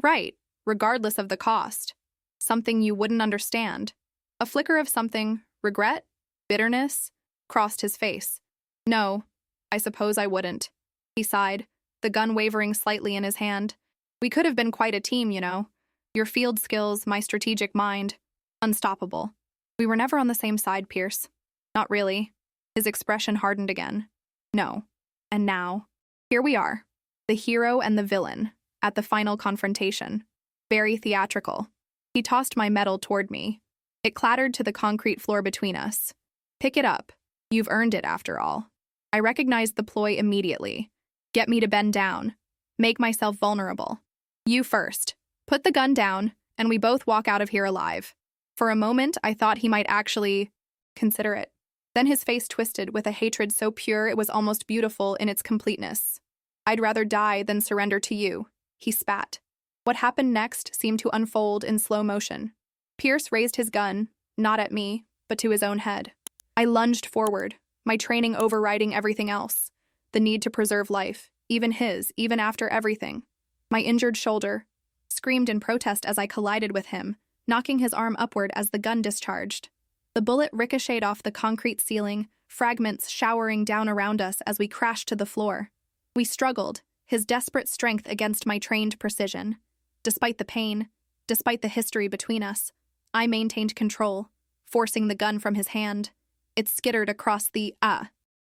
right, regardless of the cost. Something you wouldn't understand. A flicker of something, regret, bitterness, crossed his face. No, I suppose I wouldn't. He sighed, the gun wavering slightly in his hand. We could have been quite a team, you know. Your field skills, my strategic mind. Unstoppable. We were never on the same side, Pierce. Not really. His expression hardened again. No. And now, here we are. The hero and the villain, at the final confrontation. Very theatrical. He tossed my medal toward me. It clattered to the concrete floor between us. Pick it up. You've earned it, after all. I recognized the ploy immediately. Get me to bend down. Make myself vulnerable. You first. Put the gun down, and we both walk out of here alive. For a moment, I thought he might actually consider it. Then his face twisted with a hatred so pure it was almost beautiful in its completeness. I'd rather die than surrender to you, he spat. What happened next seemed to unfold in slow motion. Pierce raised his gun, not at me, but to his own head. I lunged forward, my training overriding everything else. The need to preserve life, even his, even after everything. My injured shoulder screamed in protest as I collided with him, knocking his arm upward as the gun discharged. The bullet ricocheted off the concrete ceiling, fragments showering down around us as we crashed to the floor. We struggled, his desperate strength against my trained precision. Despite the pain, despite the history between us, I maintained control, forcing the gun from his hand. It skittered across the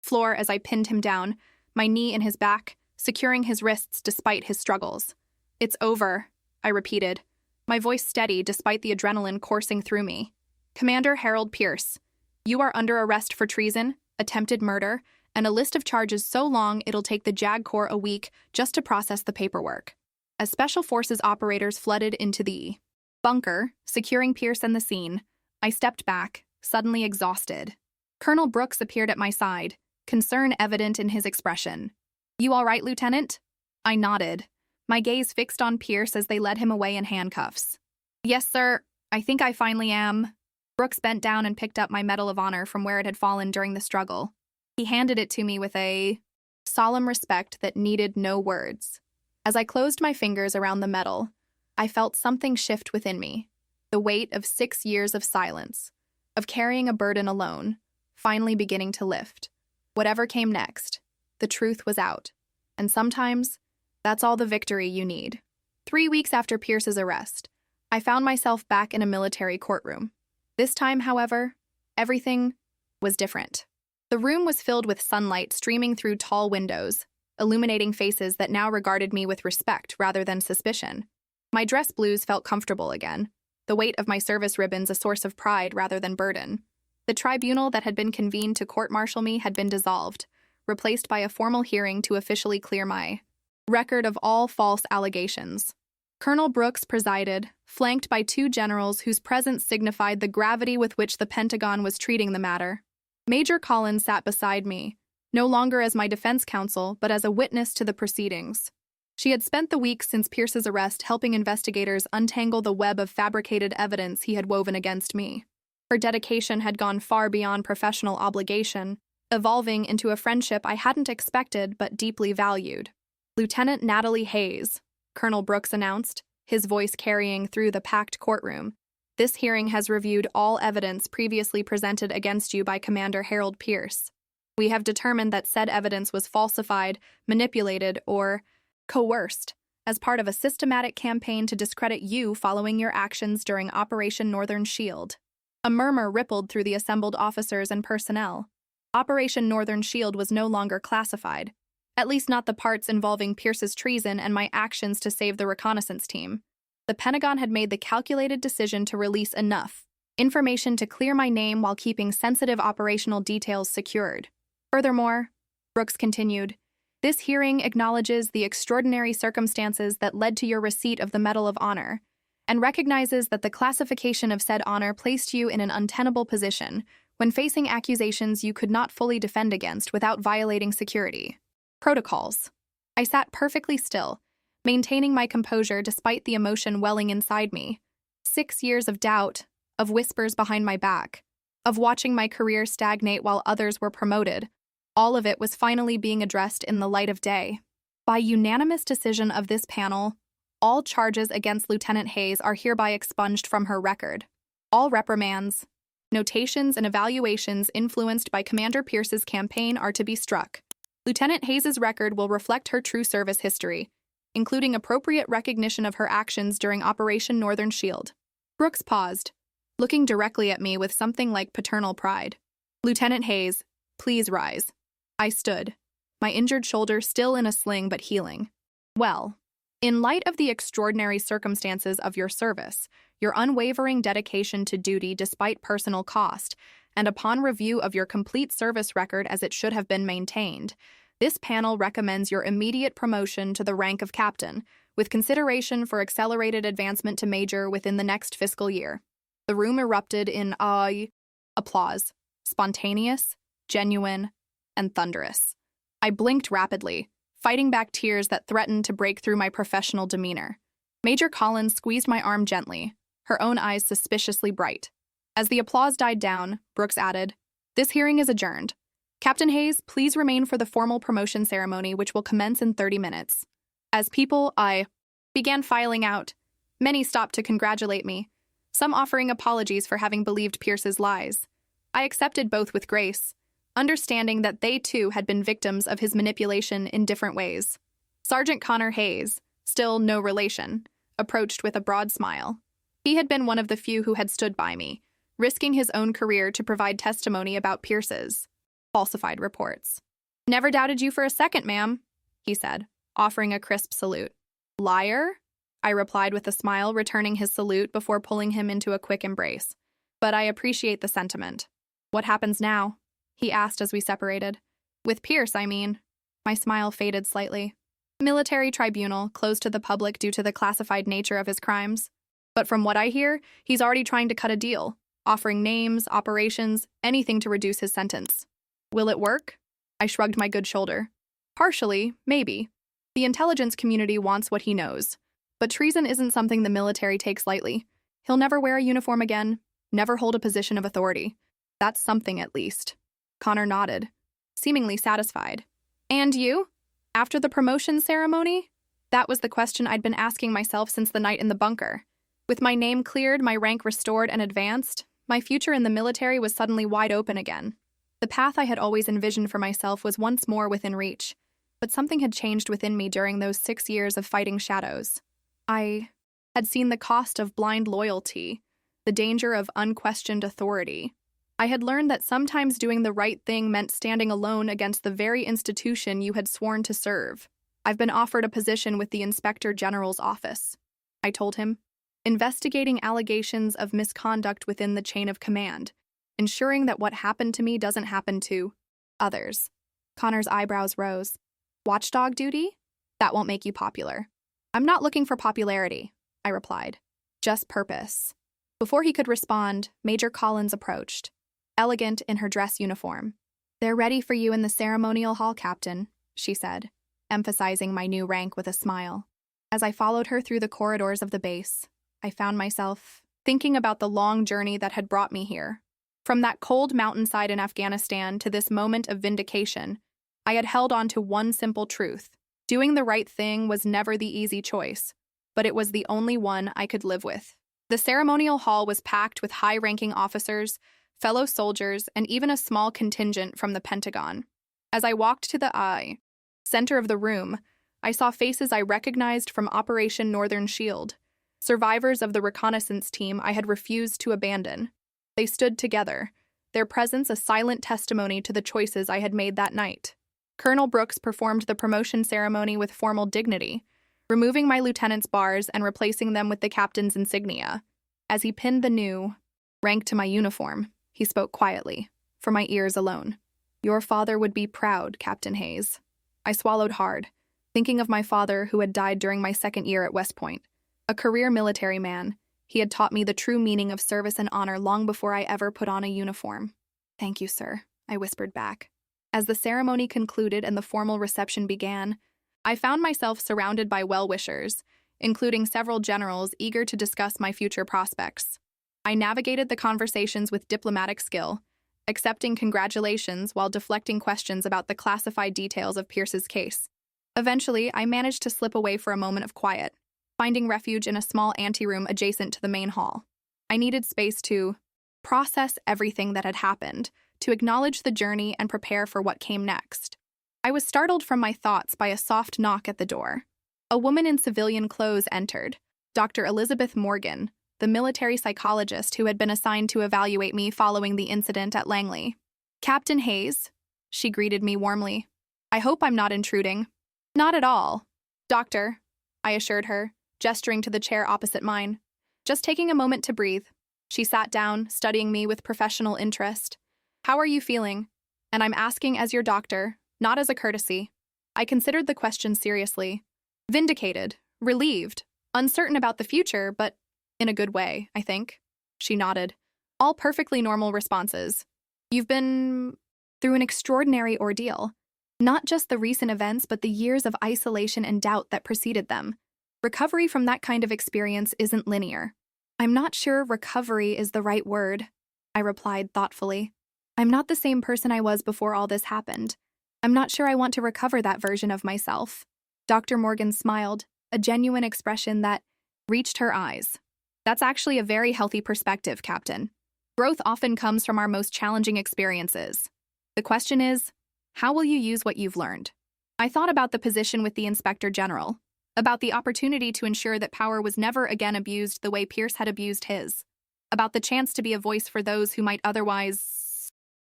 floor as I pinned him down, my knee in his back, securing his wrists despite his struggles. "It's over," I repeated, my voice steady despite the adrenaline coursing through me. "Commander Harold Pierce, you are under arrest for treason, attempted murder, and a list of charges so long it'll take the JAG Corps a week just to process the paperwork." As Special Forces operators flooded into the bunker, securing Pierce and the scene, I stepped back, suddenly exhausted. Colonel Brooks appeared at my side, concern evident in his expression. "You all right, Lieutenant?" I nodded, my gaze fixed on Pierce as they led him away in handcuffs. "Yes, sir. I think I finally am." Brooks bent down and picked up my Medal of Honor from where it had fallen during the struggle. He handed it to me with a solemn respect that needed no words. As I closed my fingers around the medal, I felt something shift within me, the weight of 6 years of silence, of carrying a burden alone, finally beginning to lift. Whatever came next, the truth was out. And sometimes, that's all the victory you need. 3 weeks after Pierce's arrest, I found myself back in a military courtroom. This time, however, everything was different. The room was filled with sunlight streaming through tall windows, illuminating faces that now regarded me with respect rather than suspicion. My dress blues felt comfortable again, the weight of my service ribbons a source of pride rather than burden. The tribunal that had been convened to court-martial me had been dissolved, replaced by a formal hearing to officially clear my record of all false allegations. Colonel Brooks presided, flanked by 2 generals whose presence signified the gravity with which the Pentagon was treating the matter. Major Collins sat beside me, no longer as my defense counsel, but as a witness to the proceedings. She had spent the weeks since Pierce's arrest helping investigators untangle the web of fabricated evidence he had woven against me. Her dedication had gone far beyond professional obligation, evolving into a friendship I hadn't expected but deeply valued. "Lieutenant Natalie Hayes," Colonel Brooks announced, his voice carrying through the packed courtroom. "This hearing has reviewed all evidence previously presented against you by Commander Harold Pierce. We have determined that said evidence was falsified, manipulated, or coerced as part of a systematic campaign to discredit you following your actions during Operation Northern Shield." A murmur rippled through the assembled officers and personnel. Operation Northern Shield was no longer classified, at least not the parts involving Pierce's treason and my actions to save the reconnaissance team. The Pentagon had made the calculated decision to release enough information to clear my name while keeping sensitive operational details secured. Furthermore, Brooks continued, "This hearing acknowledges the extraordinary circumstances that led to your receipt of the Medal of Honor, and recognizes that the classification of said honor placed you in an untenable position when facing accusations you could not fully defend against without violating security protocols." I sat perfectly still, maintaining my composure despite the emotion welling inside me. 6 years of doubt, of whispers behind my back, of watching my career stagnate while others were promoted. All of it was finally being addressed in the light of day. By unanimous decision of this panel, all charges against Lieutenant Hayes are hereby expunged from her record. All reprimands, notations, and evaluations influenced by Commander Pierce's campaign are to be struck. Lieutenant Hayes's record will reflect her true service history, including appropriate recognition of her actions during Operation Northern Shield. Brooks paused, looking directly at me with something like paternal pride. "Lieutenant Hayes, please rise." I stood, my injured shoulder still in a sling but healing. "Well, in light of the extraordinary circumstances of your service, your unwavering dedication to duty despite personal cost, and upon review of your complete service record as it should have been maintained, this panel recommends your immediate promotion to the rank of captain, with consideration for accelerated advancement to major within the next fiscal year." The room erupted in applause, spontaneous, genuine, and thunderous. I blinked rapidly, fighting back tears that threatened to break through my professional demeanor. Major Collins squeezed my arm gently, her own eyes suspiciously bright. As the applause died down, Brooks added, "This hearing is adjourned. Captain Hayes, please remain for the formal promotion ceremony, which will commence in 30 minutes. As people, I began filing out. Many stopped to congratulate me, some offering apologies for having believed Pierce's lies. I accepted both with grace, understanding that they too had been victims of his manipulation in different ways. Sergeant Connor Hayes, still no relation, approached with a broad smile. He had been one of the few who had stood by me, risking his own career to provide testimony about Pierce's falsified reports. "Never doubted you for a second, ma'am," he said, offering a crisp salute. "Liar?" I replied with a smile, returning his salute before pulling him into a quick embrace. "But I appreciate the sentiment." "What happens now?" he asked as we separated. "With Pierce, I mean." My smile faded slightly. "Military tribunal, closed to the public due to the classified nature of his crimes. But from what I hear, he's already trying to cut a deal, offering names, operations, anything to reduce his sentence." "Will it work?" I shrugged my good shoulder. "Partially, maybe. The intelligence community wants what he knows. But treason isn't something the military takes lightly. He'll never wear a uniform again, never hold a position of authority. That's something, at least." Connor nodded, seemingly satisfied. "And you? After the promotion ceremony?" That was the question I'd been asking myself since the night in the bunker. With my name cleared, my rank restored and advanced, my future in the military was suddenly wide open again. The path I had always envisioned for myself was once more within reach, but something had changed within me during those 6 years of fighting shadows. I had seen the cost of blind loyalty, the danger of unquestioned authority. I had learned that sometimes doing the right thing meant standing alone against the very institution you had sworn to serve. "I've been offered a position with the Inspector General's office," I told him, "investigating allegations of misconduct within the chain of command, ensuring that what happened to me doesn't happen to others." Connor's eyebrows rose. "Watchdog duty? That won't make you popular." "I'm not looking for popularity," I replied. "Just purpose." Before he could respond, Major Collins approached, elegant in her dress uniform. "They're ready for you in the ceremonial hall, Captain," she said, emphasizing my new rank with a smile. As I followed her through the corridors of the base, I found myself thinking about the long journey that had brought me here. From that cold mountainside in Afghanistan to this moment of vindication, I had held on to one simple truth. Doing the right thing was never the easy choice, but it was the only one I could live with. The ceremonial hall was packed with high-ranking officers, fellow soldiers, and even a small contingent from the Pentagon. As I walked to the center of the room, I saw faces I recognized from Operation Northern Shield, survivors of the reconnaissance team I had refused to abandon. They stood together, their presence a silent testimony to the choices I had made that night. Colonel Brooks performed the promotion ceremony with formal dignity, removing my lieutenant's bars and replacing them with the captain's insignia. As he pinned the new rank to my uniform, he spoke quietly, for my ears alone. "Your father would be proud, Captain Hayes." I swallowed hard, thinking of my father who had died during my second year at West Point. A career military man, he had taught me the true meaning of service and honor long before I ever put on a uniform. "Thank you, sir," I whispered back. As the ceremony concluded and the formal reception began, I found myself surrounded by well-wishers, including several generals eager to discuss my future prospects. I navigated the conversations with diplomatic skill, accepting congratulations while deflecting questions about the classified details of Pierce's case. Eventually, I managed to slip away for a moment of quiet, finding refuge in a small anteroom adjacent to the main hall. I needed space to process everything that had happened, to acknowledge the journey and prepare for what came next. I was startled from my thoughts by a soft knock at the door. A woman in civilian clothes entered, Dr. Elizabeth Morgan, the military psychologist who had been assigned to evaluate me following the incident at Langley. "Captain Hayes," she greeted me warmly. "I hope I'm not intruding." "Not at all, Doctor," I assured her, gesturing to the chair opposite mine. "Just taking a moment to breathe." She sat down, studying me with professional interest. "How are you feeling?" And I'm asking as your doctor, not as a courtesy. I considered the question seriously. "Vindicated, relieved, uncertain about the future, but in a good way, I think." She nodded. "All perfectly normal responses. You've been through an extraordinary ordeal. Not just the recent events, but the years of isolation and doubt that preceded them. Recovery from that kind of experience isn't linear." "I'm not sure recovery is the right word," I replied thoughtfully. "I'm not the same person I was before all this happened. I'm not sure I want to recover that version of myself." Dr. Morgan smiled, a genuine expression that reached her eyes. "That's actually a very healthy perspective, Captain. Growth often comes from our most challenging experiences. The question is, how will you use what you've learned?" I thought about the position with the Inspector General, about the opportunity to ensure that power was never again abused the way Pierce had abused his. about the chance to be a voice for those who might otherwise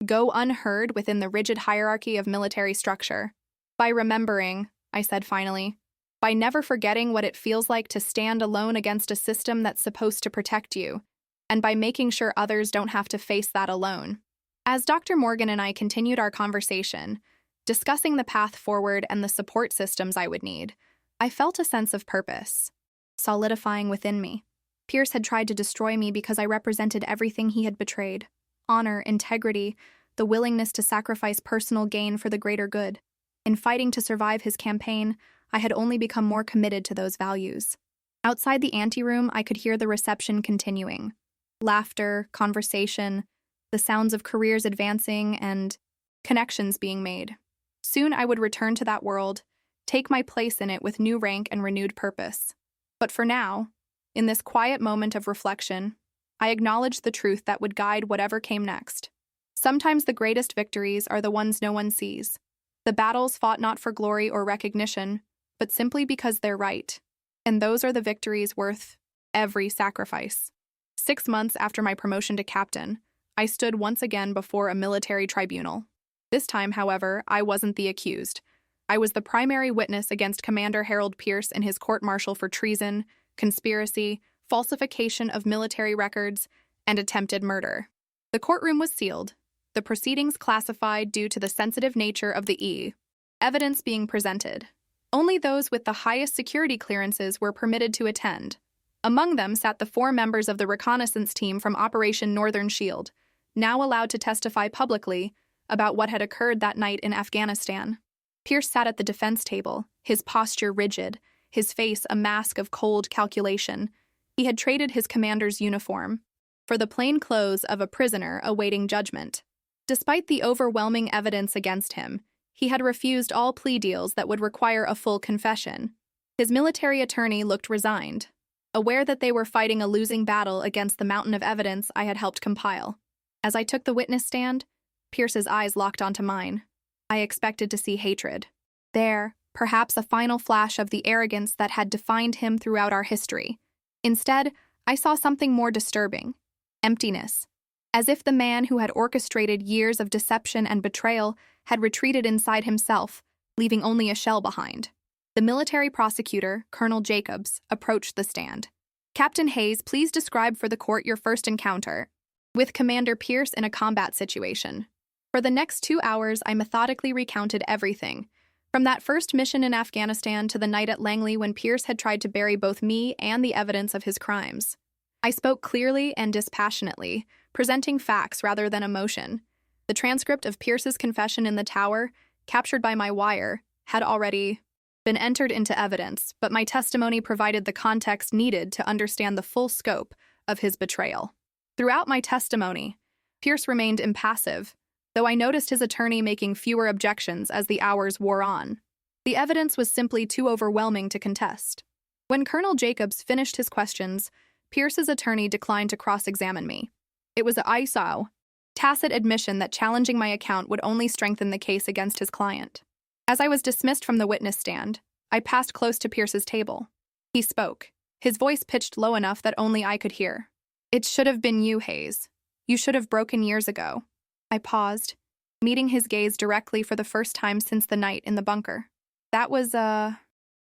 go unheard within the rigid hierarchy of military structure. By remembering, I said finally, by never forgetting what it feels like to stand alone against a system that's supposed to protect you, and by making sure others don't have to face that alone. As Dr. Morgan and I continued our conversation, discussing the path forward and the support systems I would need, I felt a sense of purpose solidifying within me. Pierce had tried to destroy me because I represented everything he had betrayed: honor, integrity, the willingness to sacrifice personal gain for the greater good. In fighting to survive his campaign, I had only become more committed to those values. Outside the anteroom, I could hear the reception continuing. Laughter, conversation, the sounds of careers advancing, and connections being made. Soon I would return to that world, take my place in it with new rank and renewed purpose. But for now, in this quiet moment of reflection, I acknowledged the truth that would guide whatever came next. Sometimes the greatest victories are the ones no one sees. The battles fought not for glory or recognition, but simply because they're right. And those are the victories worth every sacrifice. 6 months after my promotion to captain, I stood once again before a military tribunal. This time, however, I wasn't the accused. I was the primary witness against Commander Harold Pierce in his court-martial for treason, conspiracy, falsification of military records, and attempted murder. The courtroom was sealed, the proceedings classified due to the sensitive nature of the evidence being presented. Only those with the highest security clearances were permitted to attend. Among them sat the 4 members of the reconnaissance team from Operation Northern Shield, now allowed to testify publicly about what had occurred that night in Afghanistan. Pierce sat at the defense table, his posture rigid, his face a mask of cold calculation. He had traded his commander's uniform for the plain clothes of a prisoner awaiting judgment. Despite the overwhelming evidence against him, he had refused all plea deals that would require a full confession. His military attorney looked resigned, aware that they were fighting a losing battle against the mountain of evidence I had helped compile. As I took the witness stand, Pierce's eyes locked onto mine. I expected to see hatred. There, perhaps a final flash of the arrogance that had defined him throughout our history. Instead, I saw something more disturbing: emptiness. As if the man who had orchestrated years of deception and betrayal had retreated inside himself, leaving only a shell behind. The military prosecutor, Colonel Jacobs, approached the stand. "Captain Hayes, please describe for the court your first encounter with Commander Pierce in a combat situation." For the next 2 hours, I methodically recounted everything, from that first mission in Afghanistan to the night at Langley when Pierce had tried to bury both me and the evidence of his crimes. I spoke clearly and dispassionately, presenting facts rather than emotion. The transcript of Pierce's confession in the tower, captured by my wire, had already been entered into evidence, but my testimony provided the context needed to understand the full scope of his betrayal. Throughout my testimony, Pierce remained impassive, though I noticed his attorney making fewer objections as the hours wore on. The evidence was simply too overwhelming to contest. When Colonel Jacobs finished his questions, Pierce's attorney declined to cross-examine me. It was a tacit admission that challenging my account would only strengthen the case against his client. As I was dismissed from the witness stand, I passed close to Pierce's table. He spoke, his voice pitched low enough that only I could hear. "It should have been you, Hayes. You should have broken years ago." I paused, meeting his gaze directly for the first time since the night in the bunker. "That was,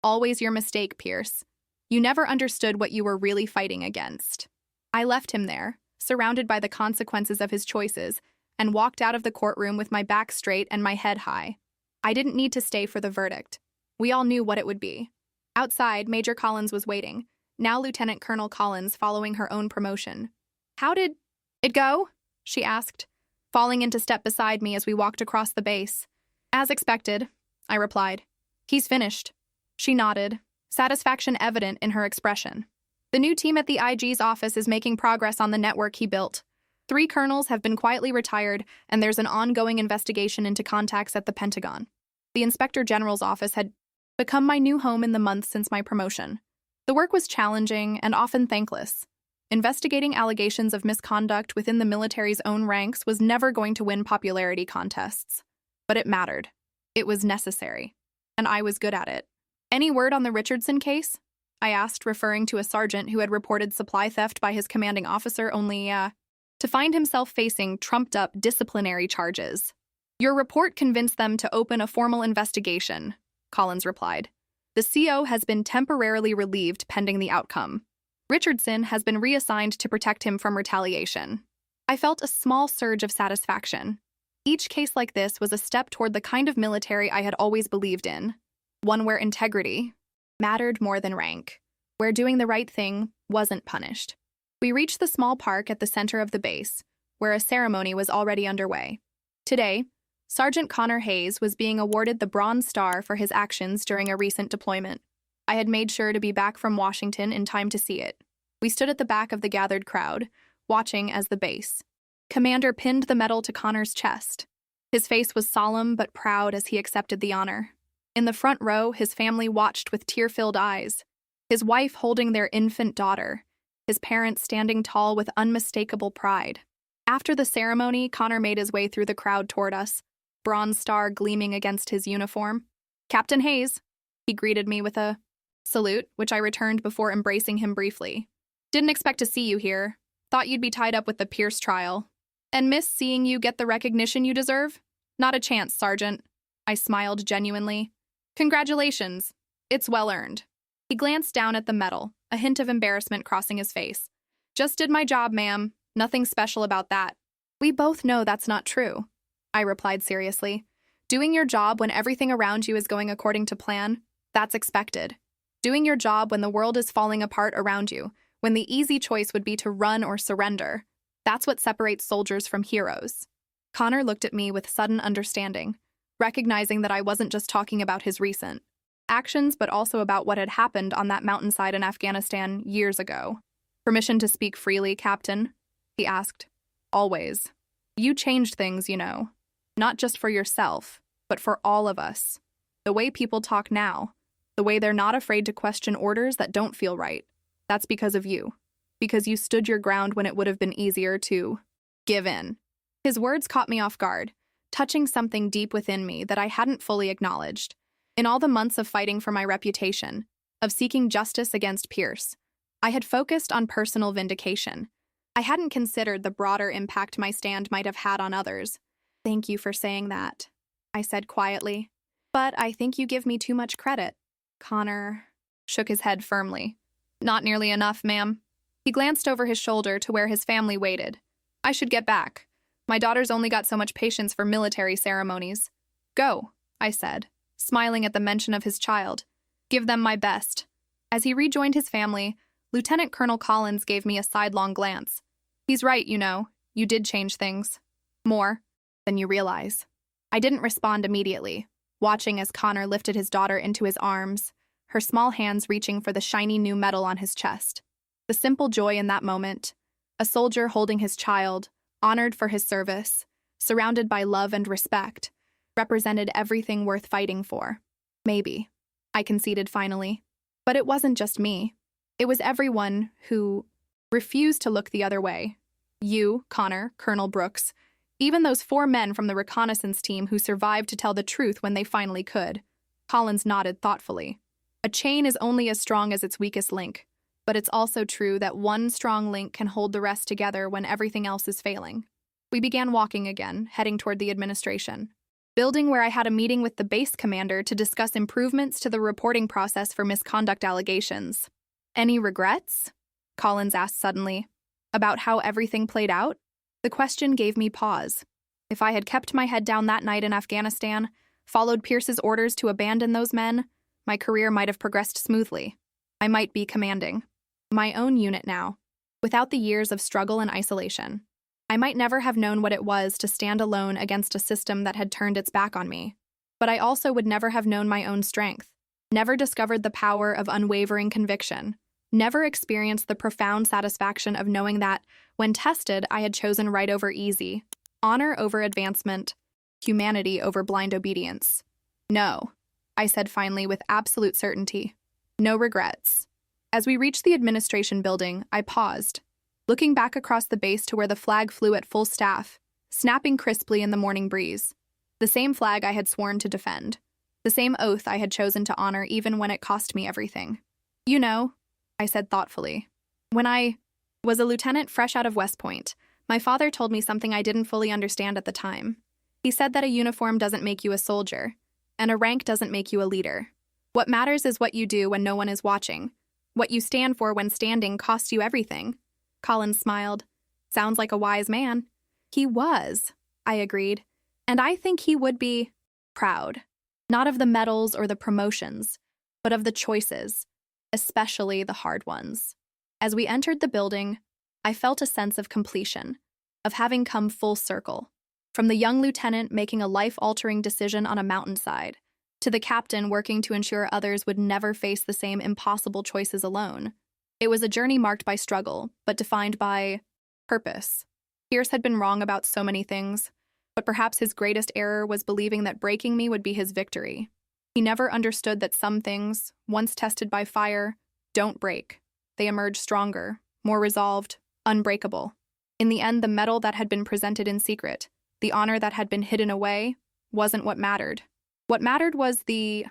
always your mistake, Pierce. You never understood what you were really fighting against." I left him there, surrounded by the consequences of his choices, and walked out of the courtroom with my back straight and my head high. I didn't need to stay for the verdict. We all knew what it would be. Outside, Major Collins was waiting, now Lieutenant Colonel Collins following her own promotion. "How did it go?" she asked, falling into step beside me as we walked across the base. "As expected," I replied. "He's finished." She nodded, satisfaction evident in her expression. "The new team at the IG's office is making progress on the network he built. 3 colonels have been quietly retired, and there's an ongoing investigation into contacts at the Pentagon. The Inspector General's office had become my new home in the months since my promotion. The work was challenging and often thankless. Investigating allegations of misconduct within the military's own ranks was never going to win popularity contests. But it mattered. It was necessary. And I was good at it. "Any word on the Richardson case?" I asked, referring to a sergeant who had reported supply theft by his commanding officer only, to find himself facing trumped-up disciplinary charges. Your report convinced them to open a formal investigation, Collins replied. The CO has been temporarily relieved pending the outcome. Richardson has been reassigned to protect him from retaliation. I felt a small surge of satisfaction. Each case like this was a step toward the kind of military I had always believed in, one where integrity mattered more than rank, where doing the right thing wasn't punished. We reached the small park at the center of the base, where a ceremony was already underway. Today, Sergeant Connor Hayes was being awarded the Bronze Star for his actions during a recent deployment. I had made sure to be back from Washington in time to see it. We stood at the back of the gathered crowd, watching as the base commander pinned the medal to Connor's chest. His face was solemn but proud as he accepted the honor. In the front row, his family watched with tear-filled eyes, his wife holding their infant daughter, his parents standing tall with unmistakable pride. After the ceremony, Connor made his way through the crowd toward us, Bronze Star gleaming against his uniform. "Captain Hayes," he greeted me with a salute, which I returned before embracing him briefly. "Didn't expect to see you here. Thought you'd be tied up with the Pierce trial. And miss seeing you get the recognition you deserve? Not a chance, Sergeant." I smiled genuinely. "Congratulations. It's well earned." He glanced down at the medal, a hint of embarrassment crossing his face. "Just did my job, ma'am. Nothing special about that." "We both know that's not true," I replied seriously. "Doing your job when everything around you is going according to plan, that's expected. Doing your job when the world is falling apart around you, when the easy choice would be to run or surrender, that's what separates soldiers from heroes." Connor looked at me with sudden understanding, recognizing that I wasn't just talking about his recent actions, but also about what had happened on that mountainside in Afghanistan years ago. "Permission to speak freely, Captain?" he asked. "Always. You changed things, you know. Not just for yourself, but for all of us. The way people talk now, the way they're not afraid to question orders that don't feel right, that's because of you. Because you stood your ground when it would have been easier to give in." His words caught me off guard, touching something deep within me that I hadn't fully acknowledged. In all the months of fighting for my reputation, of seeking justice against Pierce, I had focused on personal vindication. I hadn't considered the broader impact my stand might have had on others. "Thank you for saying that," I said quietly. "But I think you give me too much credit." Connor shook his head firmly. "Not nearly enough, ma'am." He glanced over his shoulder to where his family waited. "I should get back. My daughter's only got so much patience for military ceremonies." "Go," I said, smiling at the mention of his child. "Give them my best." As he rejoined his family, Lieutenant Colonel Collins gave me a sidelong glance. "He's right, you know. You did change things. More than you realize." I didn't respond immediately, watching as Connor lifted his daughter into his arms, her small hands reaching for the shiny new medal on his chest. The simple joy in that moment, a soldier holding his child, honored for his service, surrounded by love and respect, represented everything worth fighting for. "Maybe," I conceded finally. But it wasn't just me. It was everyone who refused to look the other way. You, Connor, Colonel Brooks, even those 4 men from the reconnaissance team who survived to tell the truth when they finally could. Collins nodded thoughtfully. "A chain is only as strong as its weakest link, but it's also true that one strong link can hold the rest together when everything else is failing." We began walking again, heading toward the administration building, where I had a meeting with the base commander to discuss improvements to the reporting process for misconduct allegations. "Any regrets?" Collins asked suddenly. "About how everything played out?" The question gave me pause. If I had kept my head down that night in Afghanistan, followed Pierce's orders to abandon those men, my career might have progressed smoothly. I might be commanding my own unit now, without the years of struggle and isolation. I might never have known what it was to stand alone against a system that had turned its back on me. But I also would never have known my own strength, never discovered the power of unwavering conviction, never experienced the profound satisfaction of knowing that, when tested, I had chosen right over easy, honor over advancement, humanity over blind obedience. "No," I said finally with absolute certainty. "No regrets." As we reached the administration building, I paused, looking back across the base to where the flag flew at full staff, snapping crisply in the morning breeze. The same flag I had sworn to defend. The same oath I had chosen to honor even when it cost me everything. You know, I said thoughtfully. When I was a lieutenant fresh out of West Point, my father told me something I didn't fully understand at the time. He said that a uniform doesn't make you a soldier, and a rank doesn't make you a leader. What matters is what you do when no one is watching. What you stand for when standing costs you everything. Colin smiled. Sounds like a wise man. He was, I agreed. And I think he would be proud. Not of the medals or the promotions, but of the choices, especially the hard ones. As we entered the building, I felt a sense of completion, of having come full circle. From the young lieutenant making a life-altering decision on a mountainside, to the captain working to ensure others would never face the same impossible choices alone. It was a journey marked by struggle, but defined by purpose. Pierce had been wrong about so many things, but perhaps his greatest error was believing that breaking me would be his victory. He never understood that some things, once tested by fire, don't break. They emerge stronger, more resolved, unbreakable. In the end, the medal that had been presented in secret, the honor that had been hidden away, wasn't what mattered. What mattered was the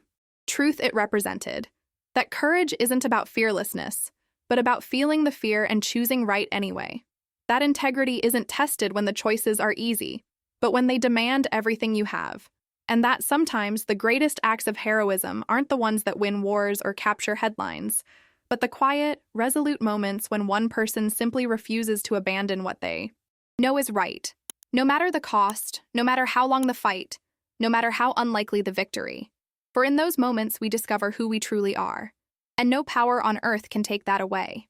truth it represented, that courage isn't about fearlessness, but about feeling the fear and choosing right anyway. That integrity isn't tested when the choices are easy, but when they demand everything you have. And that sometimes the greatest acts of heroism aren't the ones that win wars or capture headlines, but the quiet, resolute moments when one person simply refuses to abandon what they know is right. No matter the cost, no matter how long the fight, no matter how unlikely the victory. For in those moments we discover who we truly are. And no power on earth can take that away.